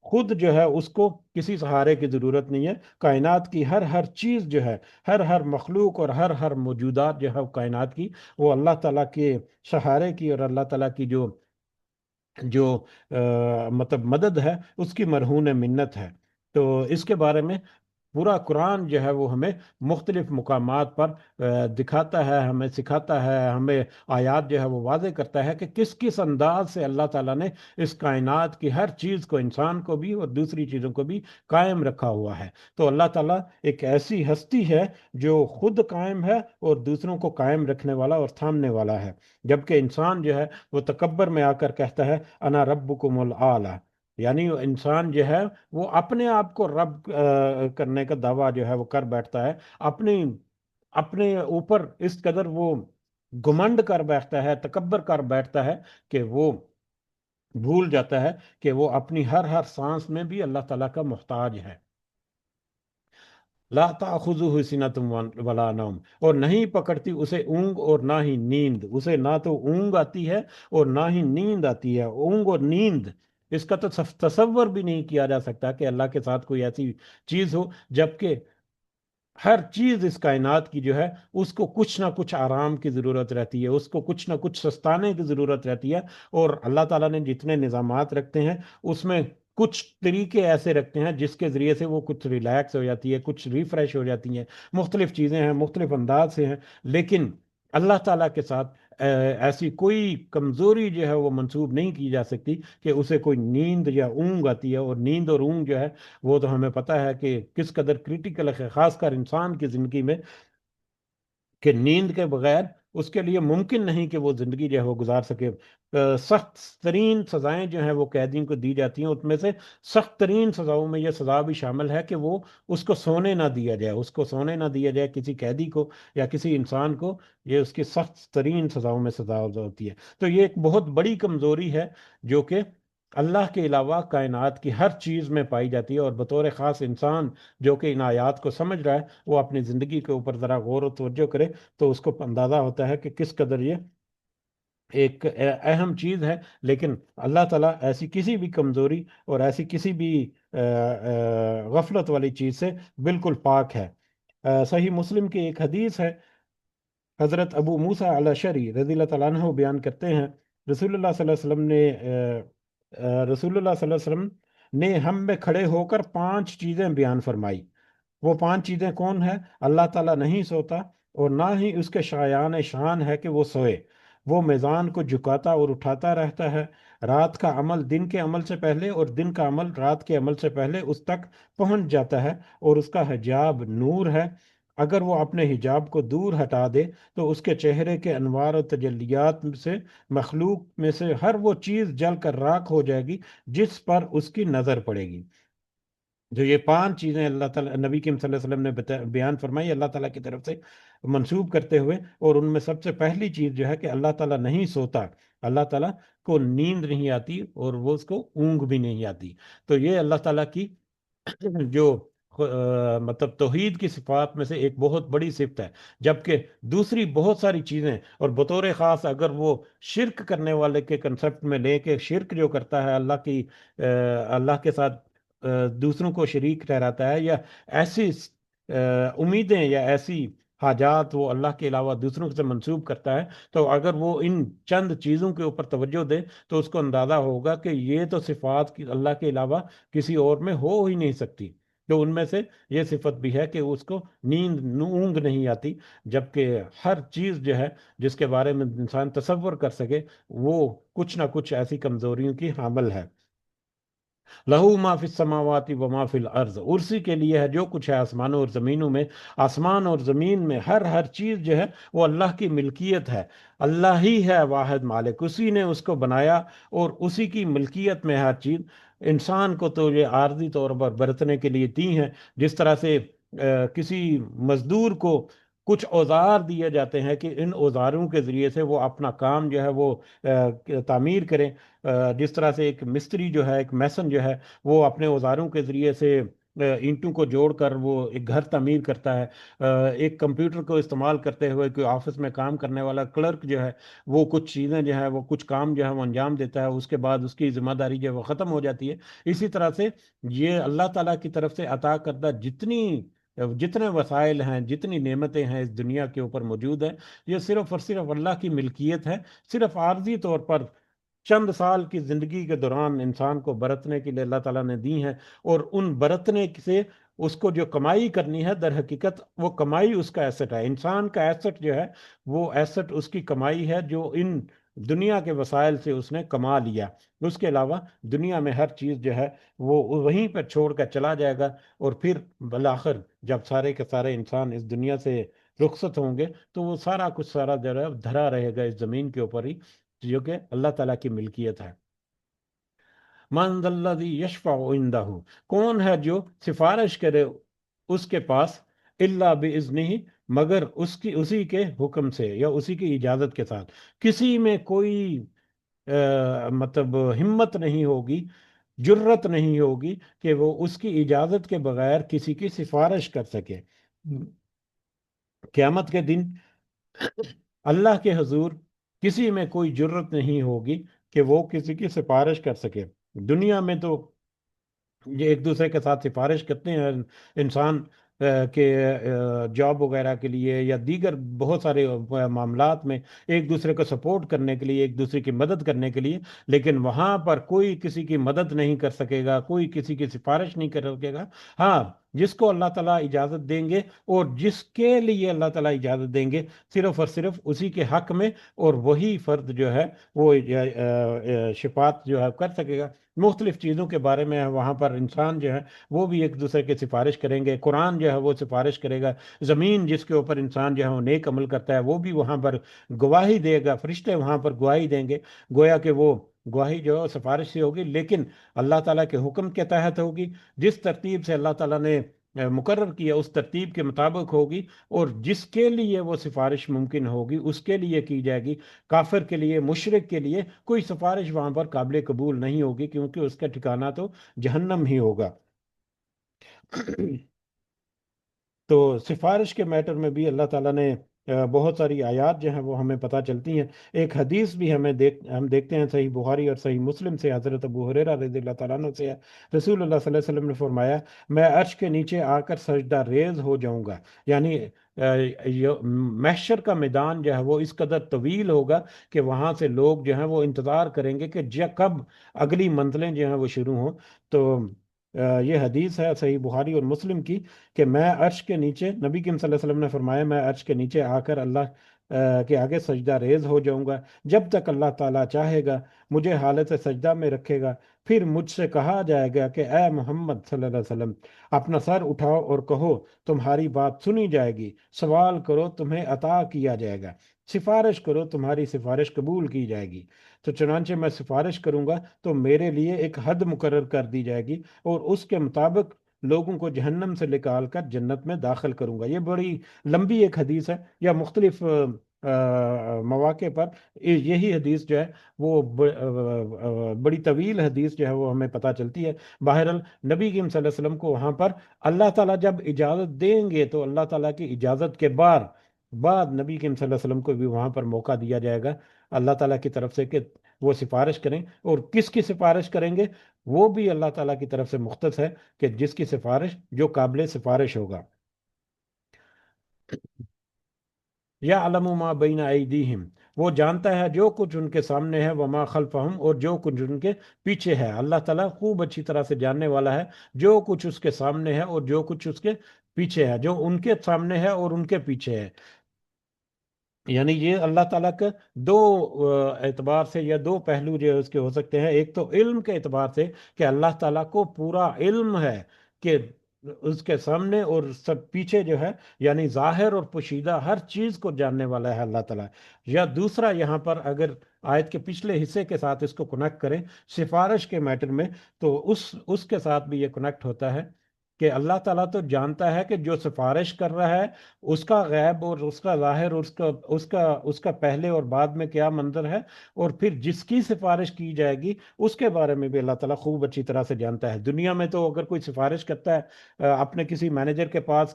خود جو ہے اس کو کسی سہارے کی ضرورت نہیں ہے۔ کائنات کی ہر چیز جو ہے، ہر مخلوق اور ہر موجودات جو ہے کائنات کی، وہ اللہ تعالیٰ کے سہارے کی اور اللہ تعالیٰ کی جو جو مطلب مدد ہے اس کی مرہون منت ہے۔ تو اس کے بارے میں پورا قرآن جو ہے وہ ہمیں مختلف مقامات پر دکھاتا ہے، ہمیں سکھاتا ہے، ہمیں آیات جو ہے وہ واضح کرتا ہے کہ کس کس انداز سے اللہ تعالیٰ نے اس کائنات کی ہر چیز کو، انسان کو بھی اور دوسری چیزوں کو بھی قائم رکھا ہوا ہے۔ تو اللہ تعالیٰ ایک ایسی ہستی ہے جو خود قائم ہے اور دوسروں کو قائم رکھنے والا اور تھامنے والا ہے، جبکہ انسان جو ہے وہ تکبر میں آ کر کہتا ہے انا ربکم الاعلی، یعنی انسان جو ہے وہ اپنے آپ کو رب کرنے کا دعویٰ جو ہے وہ کر بیٹھتا ہے، اپنی اپنے اوپر اس قدر وہ گمنڈ کر بیٹھتا ہے، تکبر کر بیٹھتا ہے کہ وہ بھول جاتا ہے کہ وہ اپنی ہر سانس میں بھی اللہ تعالیٰ کا محتاج ہے۔ لا تأخذہ سنۃ ولا نوم، اور نہیں پکڑتی اسے اونگ اور نہ ہی نیند، اسے نہ تو اونگ آتی ہے اور نہ ہی نیند آتی ہے۔ اونگ اور نیند اس کا تو تصور بھی نہیں کیا جا سکتا کہ اللہ کے ساتھ کوئی ایسی چیز ہو، جبکہ ہر چیز اس کائنات کی جو ہے اس کو کچھ نہ کچھ آرام کی ضرورت رہتی ہے، اس کو کچھ نہ کچھ سستانے کی ضرورت رہتی ہے، اور اللہ تعالیٰ نے جتنے نظامات رکھتے ہیں اس میں کچھ طریقے ایسے رکھتے ہیں جس کے ذریعے سے وہ کچھ ریلیکس ہو جاتی ہے، کچھ ریفریش ہو جاتی ہیں، مختلف چیزیں ہیں، مختلف انداز سے ہیں، لیکن اللہ تعالیٰ کے ساتھ ایسی کوئی کمزوری جو ہے وہ منسوب نہیں کی جا سکتی کہ اسے کوئی نیند یا اونگ آتی ہے۔ اور نیند اور اونگ جو ہے وہ تو ہمیں پتہ ہے کہ کس قدر کریٹیکل ہے، خاص کر انسان کی زندگی میں، کہ نیند کے بغیر اس کے لیے ممکن نہیں کہ وہ زندگی جو ہے وہ گزار سکے۔ سخت ترین سزائیں جو ہیں وہ قیدیوں کو دی جاتی ہیں، ان میں سے سخت ترین سزاؤں میں یہ سزا بھی شامل ہے کہ وہ اس کو سونے نہ دیا جائے، اس کو سونے نہ دیا جائے کسی قیدی کو یا کسی انسان کو، یہ اس کی سخت ترین سزاؤں میں سزا ہوتی ہے۔ تو یہ ایک بہت بڑی کمزوری ہے جو کہ اللہ کے علاوہ کائنات کی ہر چیز میں پائی جاتی ہے، اور بطور خاص انسان جو کہ ان آیات کو سمجھ رہا ہے وہ اپنی زندگی کے اوپر ذرا غور و توجہ کرے تو اس کو اندازہ ہوتا ہے کہ کس قدر یہ ایک اہم چیز ہے۔ لیکن اللہ تعالیٰ ایسی کسی بھی کمزوری اور ایسی کسی بھی غفلت والی چیز سے بالکل پاک ہے۔ صحیح مسلم کی ایک حدیث ہے، حضرت ابو موسیٰ الاشعری رضی اللہ تعالیٰ عنہ بیان کرتے ہیں، رسول اللہ صلی اللہ علیہ وسلم نے رسول اللہ صلی اللہ علیہ وسلم نے ہم میں کھڑے ہو کر 5 چیزیں بیان فرمائی۔ وہ 5 چیزیں کون ہیں؟ اللہ تعالیٰ نہیں سوتا اور نہ ہی اس کے شایان شان ہے کہ وہ سوئے، وہ میزان کو جھکاتا اور اٹھاتا رہتا ہے، رات کا عمل دن کے عمل سے پہلے اور دن کا عمل رات کے عمل سے پہلے اس تک پہنچ جاتا ہے، اور اس کا حجاب نور ہے، اگر وہ اپنے حجاب کو دور ہٹا دے تو اس کے چہرے کے انوار و تجلیات سے مخلوق میں سے ہر وہ چیز جل کر راکھ ہو جائے گی جس پر اس کی نظر پڑے گی۔ جو یہ 5 چیزیں اللہ تعالیٰ نبی کریم صلی اللہ علیہ وسلم نے بیان فرمائی اللہ تعالیٰ کی طرف سے منسوب کرتے ہوئے، اور ان میں سب سے پہلی چیز جو ہے کہ اللہ تعالیٰ نہیں سوتا، اللہ تعالیٰ کو نیند نہیں آتی اور وہ اس کو اونگ بھی نہیں آتی۔ تو یہ اللہ تعالیٰ کی جو مطلب توحید کی صفات میں سے ایک بہت بڑی صفت ہے، جبکہ دوسری بہت ساری چیزیں، اور بطور خاص اگر وہ شرک کرنے والے کے کنسپٹ میں لے کے، شرک جو کرتا ہے اللہ کے ساتھ دوسروں کو شریک ٹھہراتا ہے، یا ایسی امیدیں یا ایسی حاجات وہ اللہ کے علاوہ دوسروں سے منسوب کرتا ہے، تو اگر وہ ان چند چیزوں کے اوپر توجہ دے تو اس کو اندازہ ہوگا کہ یہ تو صفات اللہ کے علاوہ کسی اور میں ہو ہی نہیں سکتی۔ تو ان میں سے یہ صفت بھی ہے کہ اس کو نیند اونگ نہیں آتی، جبکہ ہر چیز جو ہے جس کے بارے میں انسان تصور کر سکے وہ کچھ نہ کچھ ایسی کمزوریوں کی حامل ہے۔ لہو ما فی السماوات و ما فی الارض، اسی کے لیے ہے جو کچھ ہے آسمانوں اور زمینوں میں۔ آسمان اور زمین میں ہر چیز جو ہے وہ اللہ کی ملکیت ہے۔ اللہ ہی ہے واحد مالک، اسی نے اس کو بنایا اور اسی کی ملکیت میں ہر چیز۔ انسان کو تو یہ عارضی طور پر برتنے کے لیے دی ہیں، جس طرح سے کسی مزدور کو کچھ اوزار دیے جاتے ہیں کہ ان اوزاروں کے ذریعے سے وہ اپنا کام جو ہے وہ تعمیر کریں۔ جس طرح سے ایک مستری جو ہے، ایک میسن جو ہے، وہ اپنے اوزاروں کے ذریعے سے اینٹوں کو جوڑ کر وہ ایک گھر تعمیر کرتا ہے۔ ایک کمپیوٹر کو استعمال کرتے ہوئے کوئی آفس میں کام کرنے والا کلرک جو ہے، وہ کچھ چیزیں جو ہے، وہ کچھ کام جو ہے وہ انجام دیتا ہے، اس کے بعد اس کی ذمہ داری جو ہے وہ ختم ہو جاتی ہے۔ اسی طرح سے یہ اللہ تعالیٰ کی طرف سے عطا کردہ جتنے وسائل ہیں، جتنی نعمتیں ہیں اس دنیا کے اوپر موجود ہیں، یہ صرف اور صرف اللہ کی ملکیت ہے۔ صرف عارضی طور پر چند سال کی زندگی کے دوران انسان کو برتنے کے لیے اللہ تعالیٰ نے دی ہیں، اور ان برتنے سے اس کو جو کمائی کرنی ہے، در حقیقت وہ کمائی اس کا ایسٹ ہے۔ انسان کا ایسٹ جو ہے وہ ایسٹ اس کی کمائی ہے، جو ان دنیا کے وسائل سے اس نے کما لیا۔ اس کے علاوہ دنیا میں ہر چیز جو ہے وہ وہیں پر چھوڑ کر چلا جائے گا، اور پھر بالآخر جب سارے کے سارے انسان اس دنیا سے رخصت ہوں گے تو وہ سارا کچھ سارا جو ہے دھرا رہے گا اس زمین کے اوپر ہی، جو کہ اللہ تعالیٰ کی ملکیت ہے۔ من ذا الذی یشفع عندہ، کون ہے جو سفارش کرے اس کے پاس، الا باذنہ، مگر اسی کے حکم سے یا اسی کی اجازت کے ساتھ۔ کسی میں کوئی مطلب ہمت نہیں ہوگی، جرت نہیں ہوگی کہ وہ اس کی اجازت کے بغیر کسی کی سفارش کر سکے۔ قیامت کے دن اللہ کے حضور کسی میں کوئی جرت نہیں ہوگی کہ وہ کسی کی سفارش کر سکے۔ دنیا میں تو یہ ایک دوسرے کے ساتھ سفارش کرتے ہیں انسان، کہ جاب وغیرہ کے لیے یا دیگر بہت سارے معاملات میں ایک دوسرے کو سپورٹ کرنے کے لیے، ایک دوسرے کی مدد کرنے کے لیے، لیکن وہاں پر کوئی کسی کی مدد نہیں کر سکے گا، کوئی کسی کی سفارش نہیں کر سکے گا۔ ہاں، جس کو اللہ تعالیٰ اجازت دیں گے اور جس کے لیے اللہ تعالیٰ اجازت دیں گے، صرف اور صرف اسی کے حق میں، اور وہی فرد جو ہے وہ شفاعت جو ہے کر سکے گا۔ مختلف چیزوں کے بارے میں وہاں پر انسان جو ہے وہ بھی ایک دوسرے کی سفارش کریں گے۔ قرآن جو ہے وہ سفارش کرے گا، زمین جس کے اوپر انسان جو ہے وہ نیک عمل کرتا ہے وہ بھی وہاں پر گواہی دے گا، فرشتے وہاں پر گواہی دیں گے۔ گویا کہ وہ گواہی جو ہے سفارش سے ہوگی، لیکن اللہ تعالیٰ کے حکم کے تحت ہوگی، جس ترتیب سے اللہ تعالیٰ نے مقرر کیا اس ترتیب کے مطابق ہوگی، اور جس کے لیے وہ سفارش ممکن ہوگی اس کے لیے کی جائے گی۔ کافر کے لیے، مشرک کے لیے کوئی سفارش وہاں پر قابل قبول نہیں ہوگی، کیونکہ اس کا ٹھکانہ تو جہنم ہی ہوگا۔ تو سفارش کے میٹر میں بھی اللہ تعالیٰ نے بہت ساری آیات جو ہیں وہ ہمیں پتہ چلتی ہیں۔ ایک حدیث بھی ہم دیکھتے ہیں صحیح بخاری اور صحیح مسلم سے، حضرت ابو ہریرہ رضی اللہ تعالیٰ عنہ سے ہے۔ رسول اللہ صلی اللہ علیہ وسلم نے فرمایا، میں عرش کے نیچے آ کر سجدہ ریز ہو جاؤں گا، یعنی محشر کا میدان جو ہے وہ اس قدر طویل ہوگا کہ وہاں سے لوگ جو ہیں وہ انتظار کریں گے کہ کب اگلی منزلیں جو ہیں وہ شروع ہوں۔ تو یہ حدیث ہے صحیح بخاری اور مسلم کی، کہ میں عرش کے نیچے، نبی کریم صلی اللہ علیہ وسلم نے فرمایا، میں عرش کے نیچے آ کر اللہ کے آگے سجدہ ریز ہو جاؤں گا جب تک اللہ تعالیٰ چاہے گا، مجھے حالت سجدہ میں رکھے گا۔ پھر مجھ سے کہا جائے گا کہ اے محمد صلی اللہ علیہ وسلم، اپنا سر اٹھاؤ اور کہو، تمہاری بات سنی جائے گی، سوال کرو تمہیں عطا کیا جائے گا، سفارش کرو تمہاری سفارش قبول کی جائے گی۔ تو چنانچہ میں سفارش کروں گا تو میرے لیے ایک حد مقرر کر دی جائے گی، اور اس کے مطابق لوگوں کو جہنم سے نکال کر جنت میں داخل کروں گا۔ یہ بڑی لمبی ایک حدیث ہے، یا مختلف مواقع پر یہی حدیث جو ہے وہ بڑی طویل حدیث جو ہے وہ ہمیں پتہ چلتی ہے۔ بہرحال نبی کریم صلی اللہ علیہ وسلم کو وہاں پر اللہ تعالیٰ جب اجازت دیں گے تو اللہ تعالیٰ کی اجازت کے بعد نبی کریم صلی اللہ علیہ وسلم کو بھی وہاں پر موقع دیا جائے گا اللہ تعالیٰ کی طرف سے کہ وہ سفارش کریں، اور کس کی سفارش کریں گے وہ بھی اللہ تعالیٰ کی طرف سے مختص ہے، کہ جس کی سفارش جو قابل سفارش ہوگا۔ یا علم ما بین ایدیہم وہ جانتا ہے جو کچھ ان کے سامنے ہے، وما خلفہم، اور جو کچھ ان کے پیچھے ہے۔ اللہ تعالیٰ خوب اچھی طرح سے جاننے والا ہے جو کچھ اس کے سامنے ہے اور جو کچھ اس کے پیچھے ہے، جو ان کے سامنے ہے اور ان کے پیچھے ہے۔ یعنی یہ اللہ تعالیٰ کا دو اعتبار سے یا دو پہلو جو ہے اس کے ہو سکتے ہیں۔ ایک تو علم کے اعتبار سے کہ اللہ تعالیٰ کو پورا علم ہے کہ اس کے سامنے اور سب پیچھے جو ہے، یعنی ظاہر اور پوشیدہ ہر چیز کو جاننے والا ہے اللہ تعالیٰ۔ یا دوسرا یہاں پر اگر آیت کے پچھلے حصے کے ساتھ اس کو کنیکٹ کریں سفارش کے میٹر میں، تو اس کے ساتھ بھی یہ کنیکٹ ہوتا ہے کہ اللہ تعالیٰ تو جانتا ہے کہ جو سفارش کر رہا ہے اس کا غیب اور اس کا ظاہر اور اس کا پہلے اور بعد میں کیا منظر ہے، اور پھر جس کی سفارش کی جائے گی اس کے بارے میں بھی اللہ تعالیٰ خوب اچھی طرح سے جانتا ہے۔ دنیا میں تو اگر کوئی سفارش کرتا ہے اپنے کسی مینیجر کے پاس،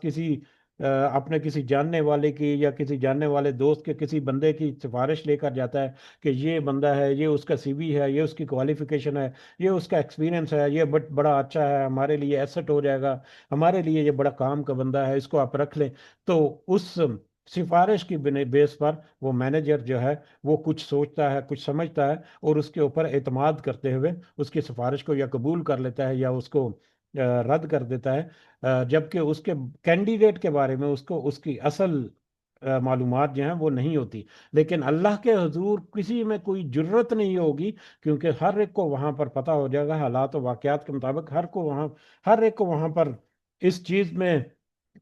اپنے کسی جاننے والے کی یا کسی جاننے والے دوست کے کسی بندے کی سفارش لے کر جاتا ہے کہ یہ بندہ ہے، یہ اس کا سی وی ہے، یہ اس کی کوالیفیکیشن ہے، یہ اس کا ایکسپیرینس ہے، یہ بڑا اچھا ہے، ہمارے لیے ایسٹ ہو جائے گا، ہمارے لیے یہ بڑا کام کا بندہ ہے، اس کو آپ رکھ لیں۔ تو اس سفارش کی بیس پر وہ مینیجر جو ہے وہ کچھ سوچتا ہے، کچھ سمجھتا ہے، اور اس کے اوپر اعتماد کرتے ہوئے اس کی سفارش کو یا قبول کر لیتا ہے یا اس کو رد کر دیتا ہے، جبکہ اس کے کینڈیڈیٹ کے بارے میں اس کی اصل معلومات جو ہیں وہ نہیں ہوتی۔ لیکن اللہ کے حضور کسی میں کوئی جرت نہیں ہوگی، کیونکہ ہر ایک کو وہاں پر پتہ ہو جائے گا حالات و واقعات کے مطابق، ہر ایک کو وہاں پر اس چیز میں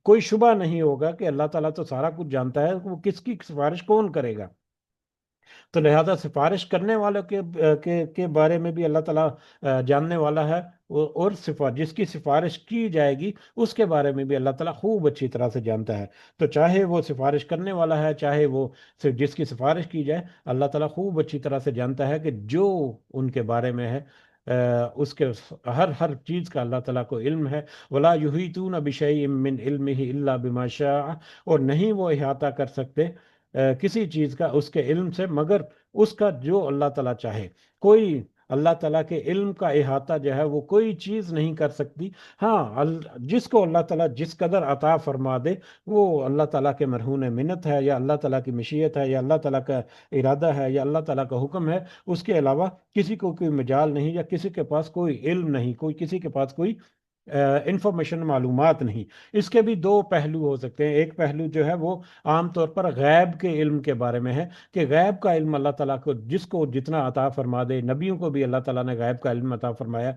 کوئی شبہ نہیں ہوگا کہ اللہ تعالیٰ تو سارا کچھ جانتا ہے، وہ کس کی سفارش کون کرے گا۔ تو لہذا سفارش کرنے والوں کے بارے میں بھی اللہ تعالیٰ جاننے والا ہے، اور جس کی سفارش کی جائے گی اس کے بارے میں بھی اللہ تعالیٰ خوب اچھی طرح سے جانتا ہے۔ تو چاہے وہ سفارش کرنے والا ہے، چاہے وہ صرف جس کی سفارش کی جائے، اللہ تعالیٰ خوب اچھی طرح سے جانتا ہے کہ جو ان کے بارے میں ہے اس کے ہر چیز کا اللہ تعالیٰ کو علم ہے۔ وَلَا يُحِيطُونَ بِشَيْءٍ مِّنْ عِلْمِهِ إِلَّا بِمَا شَاءَ، اور نہیں وہ احاطہ کر سکتے کسی چیز کا اس کے علم سے مگر اس کا جو اللہ تعالیٰ چاہے۔ کوئی اللہ تعالیٰ کے علم کا احاطہ جو ہے وہ کوئی چیز نہیں کر سکتی۔ ہاں، جس کو اللہ تعالیٰ جس قدر عطا فرما دے وہ اللہ تعالیٰ کے مرہون منت ہے، یا اللہ تعالیٰ کی مشیت ہے، یا اللہ تعالیٰ کا ارادہ ہے، یا اللہ تعالیٰ کا حکم ہے۔ اس کے علاوہ کسی کو کوئی مجال نہیں، یا کسی کے پاس کوئی علم نہیں، کسی کے پاس کوئی انفارمیشن معلومات نہیں۔ اس کے بھی دو پہلو ہو سکتے ہیں۔ ایک پہلو جو ہے وہ عام طور پر غیب کے علم کے بارے میں ہے کہ غیب کا علم اللہ تعالیٰ کو جس کو جتنا عطا فرما دے، نبیوں کو بھی اللہ تعالیٰ نے غیب کا علم عطا فرمایا۔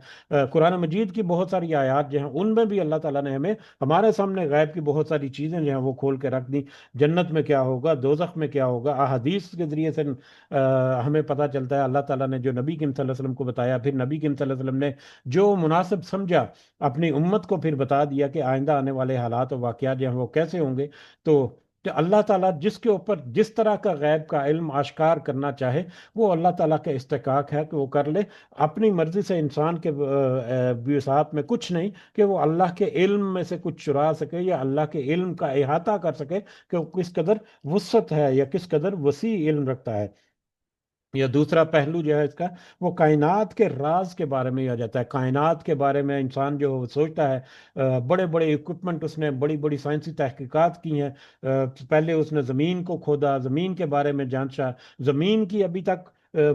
قرآن مجید کی بہت ساری آیات جو ہیں ان میں بھی اللہ تعالیٰ نے ہمارے سامنے غیب کی بہت ساری چیزیں جو ہیں وہ کھول کے رکھ دی۔ جنت میں کیا ہوگا، دوزخ میں کیا ہوگا، احادیث کے ذریعے سے ہمیں پتہ چلتا ہے اللہ تعالیٰ نے جو نبی کریم صلی اللہ علیہ وسلم کو بتایا، پھر نبی کریم صلی اللہ علیہ وسلم نے جو مناسب سمجھا اپنی امت کو پھر بتا دیا کہ آئندہ آنے والے حالات و واقعات جو ہیں وہ کیسے ہوں گے۔ تو کہ اللہ تعالیٰ جس کے اوپر جس طرح کا غیب کا علم آشکار کرنا چاہے وہ اللہ تعالیٰ کا استحقاق ہے کہ وہ کر لے۔ اپنی مرضی سے انسان کے بساط میں کچھ نہیں کہ وہ اللہ کے علم میں سے کچھ چرا سکے یا اللہ کے علم کا احاطہ کر سکے کہ وہ کس قدر وسعت ہے یا کس قدر وسیع علم رکھتا ہے۔ یا دوسرا پہلو جو ہے اس کا وہ کائنات کے راز کے بارے میں آ جاتا ہے۔ کائنات کے بارے میں انسان جو سوچتا ہے، بڑے بڑے اکوپمنٹ اس نے بڑی بڑی سائنسی تحقیقات کی ہیں، پہلے اس نے زمین کو کھودا، زمین کے بارے میں جانچا، زمین کی ابھی تک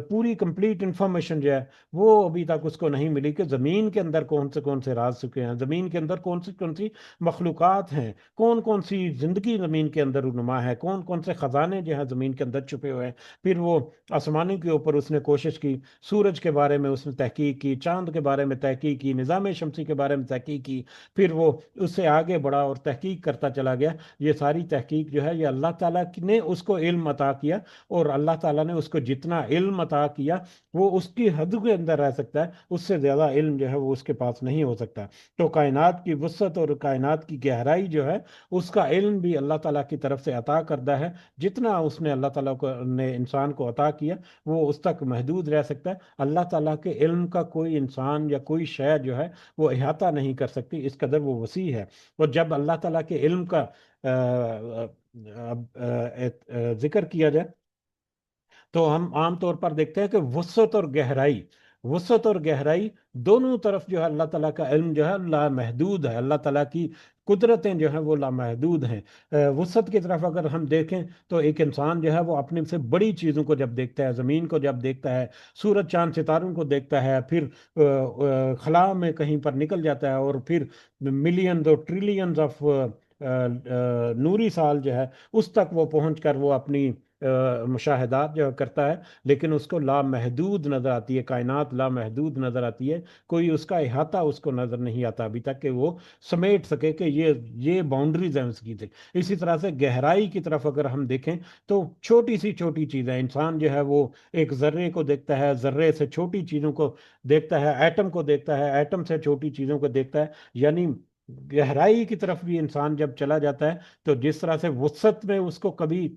پوری کمپلیٹ انفارمیشن جو ہے وہ ابھی تک اس کو نہیں ملی کہ زمین کے اندر کون سے راز چھپے ہیں، زمین کے اندر کون سی مخلوقات ہیں، کون سی زندگی زمین کے اندر رونما ہے، کون سے خزانے جو ہیں زمین کے اندر چھپے ہوئے ہیں۔ پھر وہ آسمانی کے اوپر اس نے کوشش کی، سورج کے بارے میں اس نے تحقیق کی، چاند کے بارے میں تحقیق کی، نظام شمسی کے بارے میں تحقیق کی، پھر وہ اس سے آگے بڑھا اور تحقیق کرتا چلا گیا۔ یہ ساری تحقیق جو ہے یہ اللہ تعالیٰ نے اس کو علم عطا کیا، اور اللہ تعالیٰ نے اس کو جتنا علم عطا کیا وہ اس کی حد کے اندر رہ سکتا ہے، اس سے زیادہ علم جو ہے وہ اس کے پاس نہیں ہو سکتا۔ تو کائنات کی وسعت اور کائنات کی گہرائی جو ہے اس کا علم بھی اللہ تعالیٰ کی طرف سے عطا کردہ ہے۔ جتنا اس نے اللہ تعالیٰ نے انسان کو عطا کیا وہ اس تک محدود رہ سکتا ہے۔ اللہ تعالیٰ کے علم کا کوئی انسان یا کوئی شے جو ہے وہ احاطہ نہیں کر سکتی، اس قدر وہ وسیع ہے۔ اور جب اللہ تعالیٰ کے علم کا ذکر کیا جائے تو ہم عام طور پر دیکھتے ہیں کہ وسعت اور گہرائی وسعت اور گہرائی دونوں طرف جو ہے اللہ تعالیٰ کا علم جو ہے لامحدود ہے، اللہ تعالیٰ کی قدرتیں جو ہیں وہ لامحدود ہیں۔ وسعت کی طرف اگر ہم دیکھیں تو ایک انسان جو ہے وہ اپنے سے بڑی چیزوں کو جب دیکھتا ہے، زمین کو جب دیکھتا ہے، سورج چاند ستاروں کو دیکھتا ہے، پھر خلا میں کہیں پر نکل جاتا ہے، اور پھر ملینز اور ٹریلینز آف نوری سال جو ہے اس تک وہ پہنچ کر وہ اپنی مشاہدات جو کرتا ہے، لیکن اس کو لامحدود نظر آتی ہے، کائنات لامحدود نظر آتی ہے، کوئی اس کا احاطہ اس کو نظر نہیں آتا ابھی تک کہ وہ سمیٹ سکے کہ یہ باؤنڈریز ہیں اس کی تھی۔ اسی طرح سے گہرائی کی طرف اگر ہم دیکھیں تو چھوٹی سی چھوٹی چیزیں، انسان جو ہے وہ ایک ذرے کو دیکھتا ہے، ذرے سے چھوٹی چیزوں کو دیکھتا ہے، ایٹم کو دیکھتا ہے، ایٹم سے چھوٹی چیزوں کو دیکھتا ہے، یعنی گہرائی کی طرف بھی انسان جب چلا جاتا ہے تو جس طرح سے وسعت میں اس کو کبھی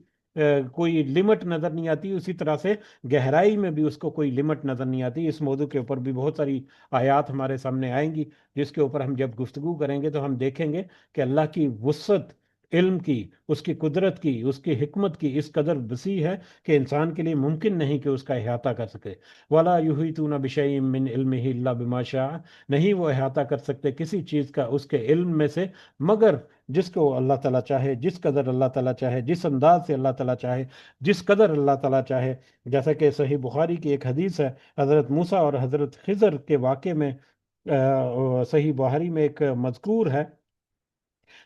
کوئی لمٹ نظر نہیں آتی، اسی طرح سے گہرائی میں بھی اس کو کوئی لمٹ نظر نہیں آتی۔ اس موضوع کے اوپر بھی بہت ساری آیات ہمارے سامنے آئیں گی، جس کے اوپر ہم جب گفتگو کریں گے تو ہم دیکھیں گے کہ اللہ کی وسعت علم کی، اس کی قدرت کی، اس کی حکمت کی اس قدر وسیع ہے کہ انسان کے لیے ممکن نہیں کہ اس کا احاطہ کر سکے۔ وَلَا يُحِيطُونَ بِشَيْءٍ مِّنْ عِلْمِهِ إِلَّا بِمَا شَاءَ، نہیں وہ احاطہ کر سکتے کسی چیز کا اس کے علم میں سے مگر جس کو اللہ تعالیٰ چاہے، جس قدر اللہ تعالیٰ چاہے، جس انداز سے اللہ تعالیٰ چاہے، جس قدر اللہ تعالیٰ چاہے۔ جیسا کہ صحیح بخاری کی ایک حدیث ہے، حضرت موسیٰ اور حضرت خضر کے واقعے میں صحیح بخاری میں ایک مذکور ہے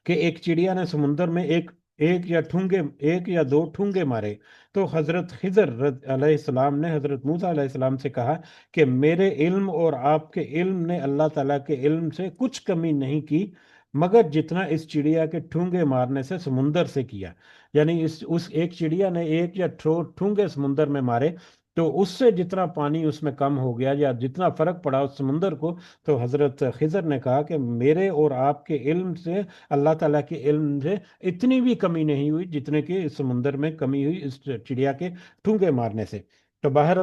کہ ایک چڑیا نے سمندر میں ایک یا دو ٹھونگے مارے، تو حضرت خضر علیہ السلام نے حضرت موسیٰ علیہ السلام سے کہا کہ میرے علم اور آپ کے علم نے اللہ تعالیٰ کے علم سے کچھ کمی نہیں کی، مگر جتنا اس چڑیا کے ٹھونگے مارنے سے سمندر سے کیا۔ یعنی اس ایک چڑیا نے ایک یا ٹھونگے سمندر میں مارے تو اس سے جتنا پانی اس میں کم ہو گیا یا جتنا فرق پڑا اس سمندر کو، تو حضرت خضر نے کہا کہ میرے اور آپ کے علم سے، اللہ تعالیٰ کے علم سے اتنی بھی کمی نہیں ہوئی جتنے کہ اس سمندر میں کمی ہوئی اس چڑیا کے ٹھونگے مارنے سے۔ تو باہر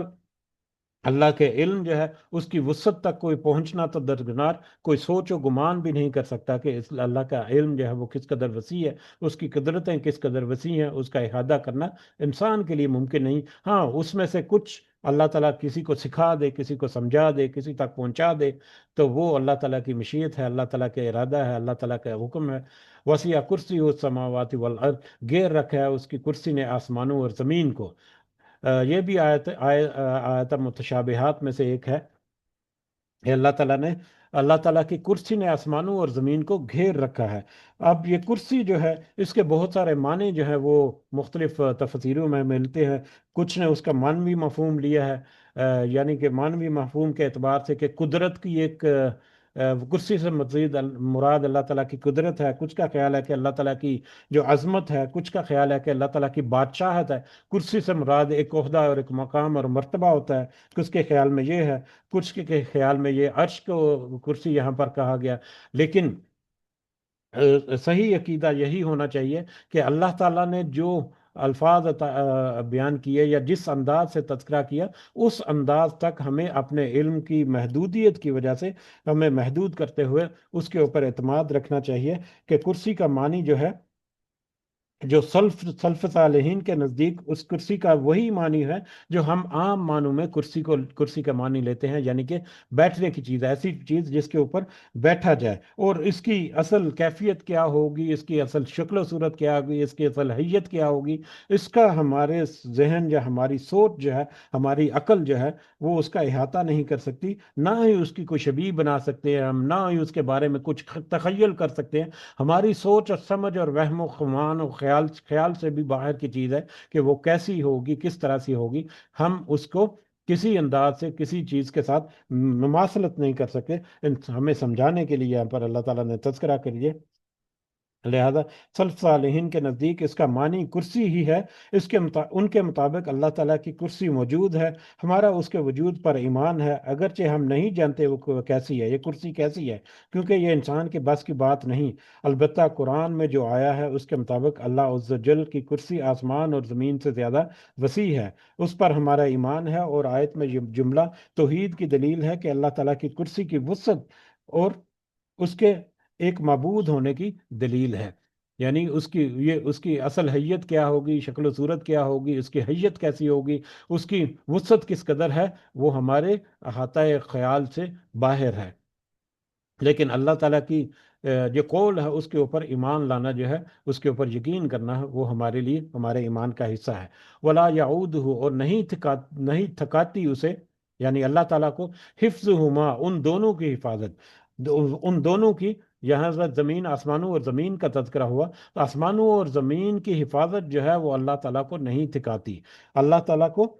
اللہ کے علم جو ہے اس کی وسعت تک کوئی پہنچنا تو درکنار، کوئی سوچ و گمان بھی نہیں کر سکتا کہ اس اللہ کا علم جو ہے وہ کس قدر وسیع ہے، اس کی قدرتیں کس قدر وسیع ہیں، اس کا احاطہ کرنا انسان کے لیے ممکن نہیں۔ ہاں اس میں سے کچھ اللہ تعالیٰ کسی کو سکھا دے، کسی کو سمجھا دے، کسی تک پہنچا دے، تو وہ اللہ تعالیٰ کی مشیت ہے، اللہ تعالیٰ کا ارادہ ہے، اللہ تعالیٰ کا حکم ہے۔ وسیع کرسی السماوات والارض، گھیر رکھا ہے اس کی کرسی نے آسمانوں اور زمین کو۔ یہ بھی آیت متشابہات میں سے ایک ہے کہ اللہ تعالیٰ کی کرسی نے آسمانوں اور زمین کو گھیر رکھا ہے۔ اب یہ کرسی جو ہے اس کے بہت سارے معنی جو ہیں وہ مختلف تفسیروں میں ملتے ہیں۔ کچھ نے اس کا معنوی مفہوم لیا ہے، یعنی کہ معنوی مفہوم کے اعتبار سے کہ قدرت کی ایک کرسی سے مزید مراد اللہ تعالیٰ کی قدرت ہے۔ کچھ کا خیال ہے کہ اللہ تعالیٰ کی جو عظمت ہے، کچھ کا خیال ہے کہ اللہ تعالیٰ کی بادشاہت ہے۔ کرسی سے مراد ایک عہدہ اور ایک مقام اور مرتبہ ہوتا ہے، کچھ کے خیال میں یہ ہے، کچھ کے خیال میں یہ عرش کو کرسی یہاں پر کہا گیا۔ لیکن صحیح عقیدہ یہی ہونا چاہیے کہ اللہ تعالیٰ نے جو الفاظ بیان کیے یا جس انداز سے تذکرہ کیا، اس انداز تک ہمیں اپنے علم کی محدودیت کی وجہ سے ہمیں محدود کرتے ہوئے اس کے اوپر اعتماد رکھنا چاہیے کہ کرسی کا معنی جو ہے، جو سلف صالحین کے نزدیک اس کرسی کا وہی معنی ہے جو ہم عام معنوں میں کرسی کا معنی لیتے ہیں، یعنی کہ بیٹھنے کی چیز، ایسی چیز جس کے اوپر بیٹھا جائے۔ اور اس کی اصل کیفیت کیا ہوگی، اس کی اصل شکل و صورت کیا ہوگی، اس کی اصل حیت کیا ہوگی، اس کا ہمارے ذہن یا ہماری سوچ جو ہے، ہماری عقل جو ہے وہ اس کا احاطہ نہیں کر سکتی، نہ ہی اس کی کوئی شبیہ بنا سکتے ہیں ہم، نہ ہی اس کے بارے میں کچھ تخیل کر سکتے ہیں۔ ہماری سوچ اور سمجھ اور وہم و گمان و خیال سے بھی باہر کی چیز ہے کہ وہ کیسی ہوگی، کس طرح سے ہوگی۔ ہم اس کو کسی انداز سے کسی چیز کے ساتھ مماثلت نہیں کر سکتے۔ ہمیں سمجھانے کے لیے یہاں پر اللہ تعالیٰ نے تذکرہ کریے، لہذا سلف صالحین کے نزدیک اس کا معنی کرسی ہی ہے۔ ان کے مطابق اللہ تعالیٰ کی کرسی موجود ہے، ہمارا اس کے وجود پر ایمان ہے، اگرچہ ہم نہیں جانتے وہ کیسی ہے، یہ کرسی کیسی ہے، کیونکہ یہ انسان کے بس کی بات نہیں۔ البتہ قرآن میں جو آیا ہے اس کے مطابق اللہ عز و جل کی کرسی آسمان اور زمین سے زیادہ وسیع ہے، اس پر ہمارا ایمان ہے۔ اور آیت میں یہ جملہ توحید کی دلیل ہے کہ اللہ تعالیٰ کی کرسی کی وسعت اور اس کے ایک معبود ہونے کی دلیل ہے۔ یعنی اس کی اصل حیت کیا ہوگی، شکل و صورت کیا ہوگی، اس کی حیت کیسی ہوگی، اس کی وسعت کس قدر ہے، وہ ہمارے احاطہ خیال سے باہر ہے۔ لیکن اللہ تعالیٰ کی جو قول ہے اس کے اوپر ایمان لانا جو ہے، اس کے اوپر یقین کرنا ہے، وہ ہمارے لیے ہمارے ایمان کا حصہ ہے۔ ولا یعود ہو، اور نہیں تھکاتی اسے، یعنی اللہ تعالیٰ کو حفظ ہما، ان دونوں کی حفاظت، ان دونوں کی، یہاں زمین، آسمانوں اور زمین کا تذکرہ ہوا، تو آسمانوں اور زمین کی حفاظت جو ہے وہ اللہ تعالیٰ کو نہیں تھکاتی۔ اللہ تعالیٰ کو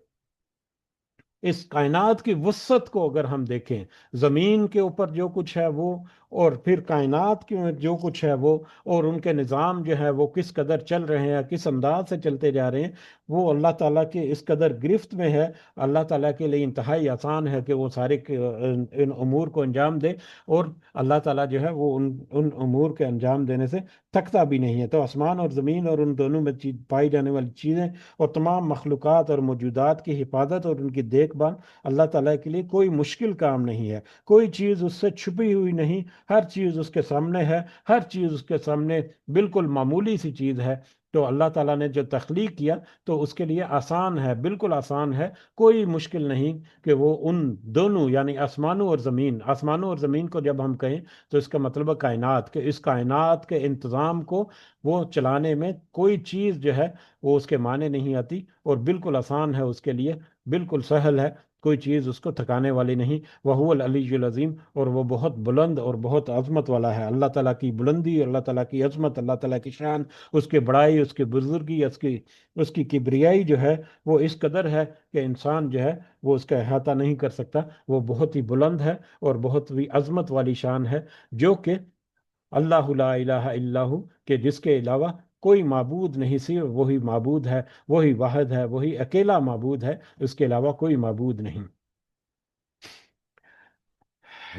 اس کائنات کی وسعت کو اگر ہم دیکھیں، زمین کے اوپر جو کچھ ہے وہ، اور پھر کائنات کے جو کچھ ہے وہ، اور ان کے نظام جو ہے وہ کس قدر چل رہے ہیں، کس انداز سے چلتے جا رہے ہیں، وہ اللہ تعالیٰ کے اس قدر گرفت میں ہے۔ اللہ تعالیٰ کے لیے انتہائی آسان ہے کہ وہ سارے ان امور کو انجام دے، اور اللہ تعالیٰ جو ہے وہ ان امور کے انجام دینے سے تھکتا بھی نہیں ہے۔ تو آسمان اور زمین اور ان دونوں میں پائی جانے والی چیزیں اور تمام مخلوقات اور موجودات کی حفاظت اور ان کی دیکھ بھال اللہ تعالیٰ کے لیے کوئی مشکل کام نہیں ہے۔ کوئی چیز اس سے چھپی ہوئی نہیں، ہر چیز اس کے سامنے ہے، ہر چیز اس کے سامنے بالکل معمولی سی چیز ہے۔ تو اللہ تعالیٰ نے جو تخلیق کیا تو اس کے لیے آسان ہے، بالکل آسان ہے، کوئی مشکل نہیں کہ وہ ان دونوں، یعنی آسمانوں اور زمین کو جب ہم کہیں تو اس کا مطلب ہے کائنات، کہ اس کائنات کے انتظام کو وہ چلانے میں کوئی چیز جو ہے وہ اس کے معنی نہیں آتی، اور بالکل آسان ہے اس کے لیے، بالکل سہل ہے، کوئی چیز اس کو تھکانے والی نہیں۔ وہ العلی العظیم، اور وہ بہت بلند اور بہت عظمت والا ہے۔ اللہ تعالیٰ کی بلندی، اللہ تعالیٰ کی عظمت، اللہ تعالیٰ کی شان، اس کی بڑائی، اس کی بزرگی، اس کی کبریائی جو ہے وہ اس قدر ہے کہ انسان جو ہے وہ اس کا احاطہ نہیں کر سکتا۔ وہ بہت ہی بلند ہے اور بہت ہی عظمت والی شان ہے، جو کہ اللہ لا الہ الا ہو، کہ جس کے علاوہ کوئی معبود نہیں، صرف وہی معبود ہے، وہی واحد ہے، وہی اکیلا معبود ہے، اس کے علاوہ کوئی معبود نہیں۔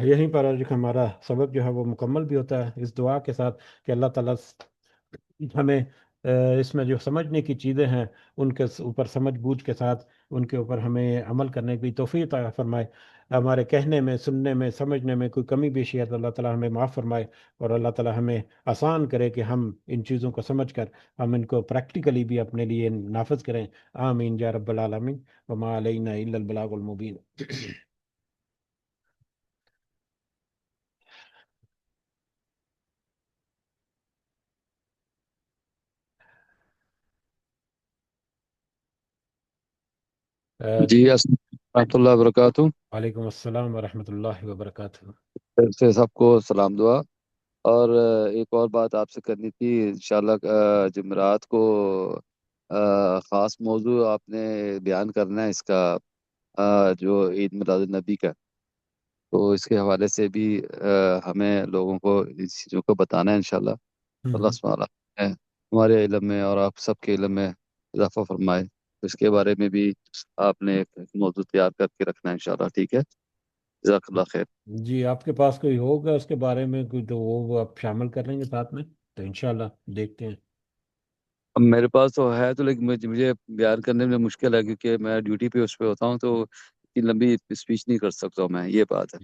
یہیں پر آج ہمارا سبق جو ہے وہ مکمل بھی ہوتا ہے اس دعا کے ساتھ کہ اللہ تعالیٰ ہمیں اس میں جو سمجھنے کی چیزیں ہیں ان کے اوپر سمجھ بوجھ کے ساتھ ان کے اوپر ہمیں عمل کرنے کی توفیق عطا فرمائے۔ ہمارے کہنے میں، سننے میں، سمجھنے میں کوئی کمی بیشی ہے تو اللہ تعالیٰ ہمیں معاف فرمائے، اور اللہ تعالیٰ ہمیں آسان کرے کہ ہم ان چیزوں کو سمجھ کر ہم ان کو پریکٹیکلی بھی اپنے لیے نافذ کریں۔ آمین یا رب العالمین، وما علینا الا البلاغ المبین۔ جی السلام ورحمۃ اللہ وبرکاتہ۔ وعلیکم السلام ورحمۃ اللہ وبرکاتہ۔ پھر سے سب کو سلام دعا، اور ایک اور بات آپ سے کرنی تھی انشاءاللہ، جمعرات کو خاص موضوع آپ نے بیان کرنا ہے اس کا، جو عید میلاد النبی کا، تو اس کے حوالے سے بھی ہمیں لوگوں کو اس چیزوں کو بتانا ہے انشاءاللہ۔ اللہ سبحانہ ہے ہمارے علم میں اور آپ سب کے علم میں اضافہ فرمائے، اس کے بارے میں بھی آپ نے ایک موضوع تیار کر کے رکھنا ہے انشاءاللہ، ٹھیک ہے؟ جزاک اللہ خیر۔ جی، آپ کے پاس کوئی ہوگا اس کے بارے میں کوئی تو وہ آپ شامل کر لیں گے ساتھ میں، تو انشاءاللہ دیکھتے ہیں۔ اب میرے پاس تو ہے، تو لیکن مجھے بیان کرنے میں مشکل ہے کیونکہ میں ڈیوٹی پہ اس پہ ہوتا ہوں، تو اتنی لمبی اسپیچ نہیں کر سکتا ہوں میں، یہ بات ہے۔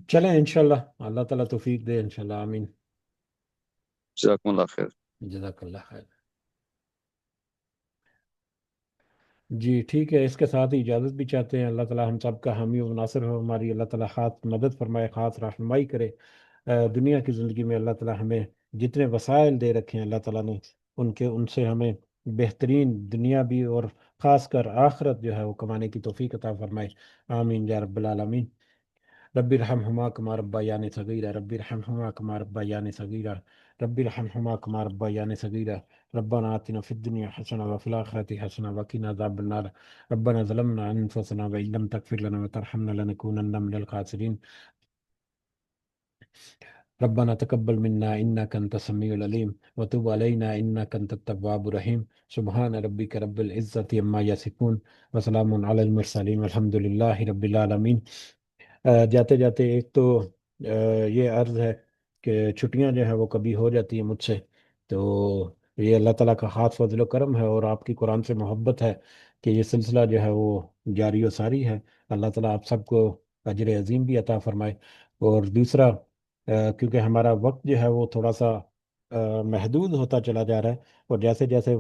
چلیں انشاءاللہ، اللہ تعالیٰ توفیق دے، انشاءاللہ، آمین۔ جزاکم اللہ خیر۔ جزاک اللہ خیر۔ جی ٹھیک ہے، اس کے ساتھ ہی اجازت بھی چاہتے ہیں۔ اللہ تعالیٰ ہم سب کا حامی و ناصر ہو، ہماری اللہ تعالیٰ خاص مدد فرمائے، خاص رہنمائی کرے۔ دنیا کی زندگی میں اللہ تعالیٰ ہمیں جتنے وسائل دے رکھے ہیں اللہ تعالیٰ نے، ان سے ہمیں بہترین دنیا بھی اور خاص کر آخرت جو ہے وہ کمانے کی توفیق عطا فرمائے۔ آمین یا رب العالمین۔ رب ارحمہما کما ربیانی صغیرا، رب ارحمہما کما ربیانی صغیرا، رب ارحمہما کما ربیانی صغیرا، ربنا آتنا فی الدنیا حسنہ وفی الآخرۃ حسنہ وقنا عذاب النار، ربنا ظلمنا انفسنا وإن لم تغفر لنا وترحمنا لنكونن من الخاسرین، ربنا تقبل منا إنك أنت السميع العليم وتب علينا إنك أنت التواب الرحيم، سبحان ربك رب العزة عما يصفون وسلام على المرسلين والحمد لله رب العالمین۔ جاتے جاتے ایک تو یہ عرض ہے کہ چھٹیاں جو ہے وہ کبھی ہو جاتی ہیں مجھ سے، تو یہ اللہ تعالیٰ کا خاص فضل و کرم ہے اور آپ کی قرآن سے محبت ہے کہ یہ سلسلہ جو ہے وہ جاری و ساری ہے۔ اللہ تعالیٰ آپ سب کو اجر عظیم بھی عطا فرمائے۔ اور دوسرا، کیونکہ ہمارا وقت جو ہے وہ تھوڑا سا محدود ہوتا چلا جا رہا ہے، اور جیسے جیسے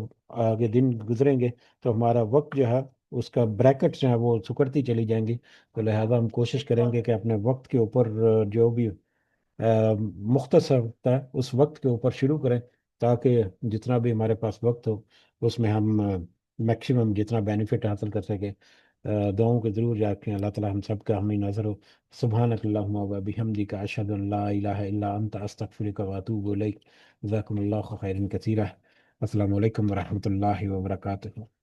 آگے دن گزریں گے تو ہمارا وقت جو ہے اس کا بریکٹ جو ہے وہ سکڑتی چلی جائیں گی. تو لہذا ہم کوشش کریں گے کہ اپنے وقت کے اوپر جو بھی مختصر ہوتا ہے اس وقت کے اوپر شروع کریں، تاکہ جتنا بھی ہمارے پاس وقت ہو اس میں ہم میکسیمم جتنا بینیفٹ حاصل کر سکیں. دعاؤں کے ضرور یاد رکھیں. اللہ تعالی ہم سب کا ہمیں نظر ہو. سبحانک اللہم و بحمدک اشہد ان لا الہ الا انت استغفرک و اتوب الیک. جزاکم اللہ خیرا کثیرا. السلام علیکم ورحمۃ اللہ وبرکاتہ.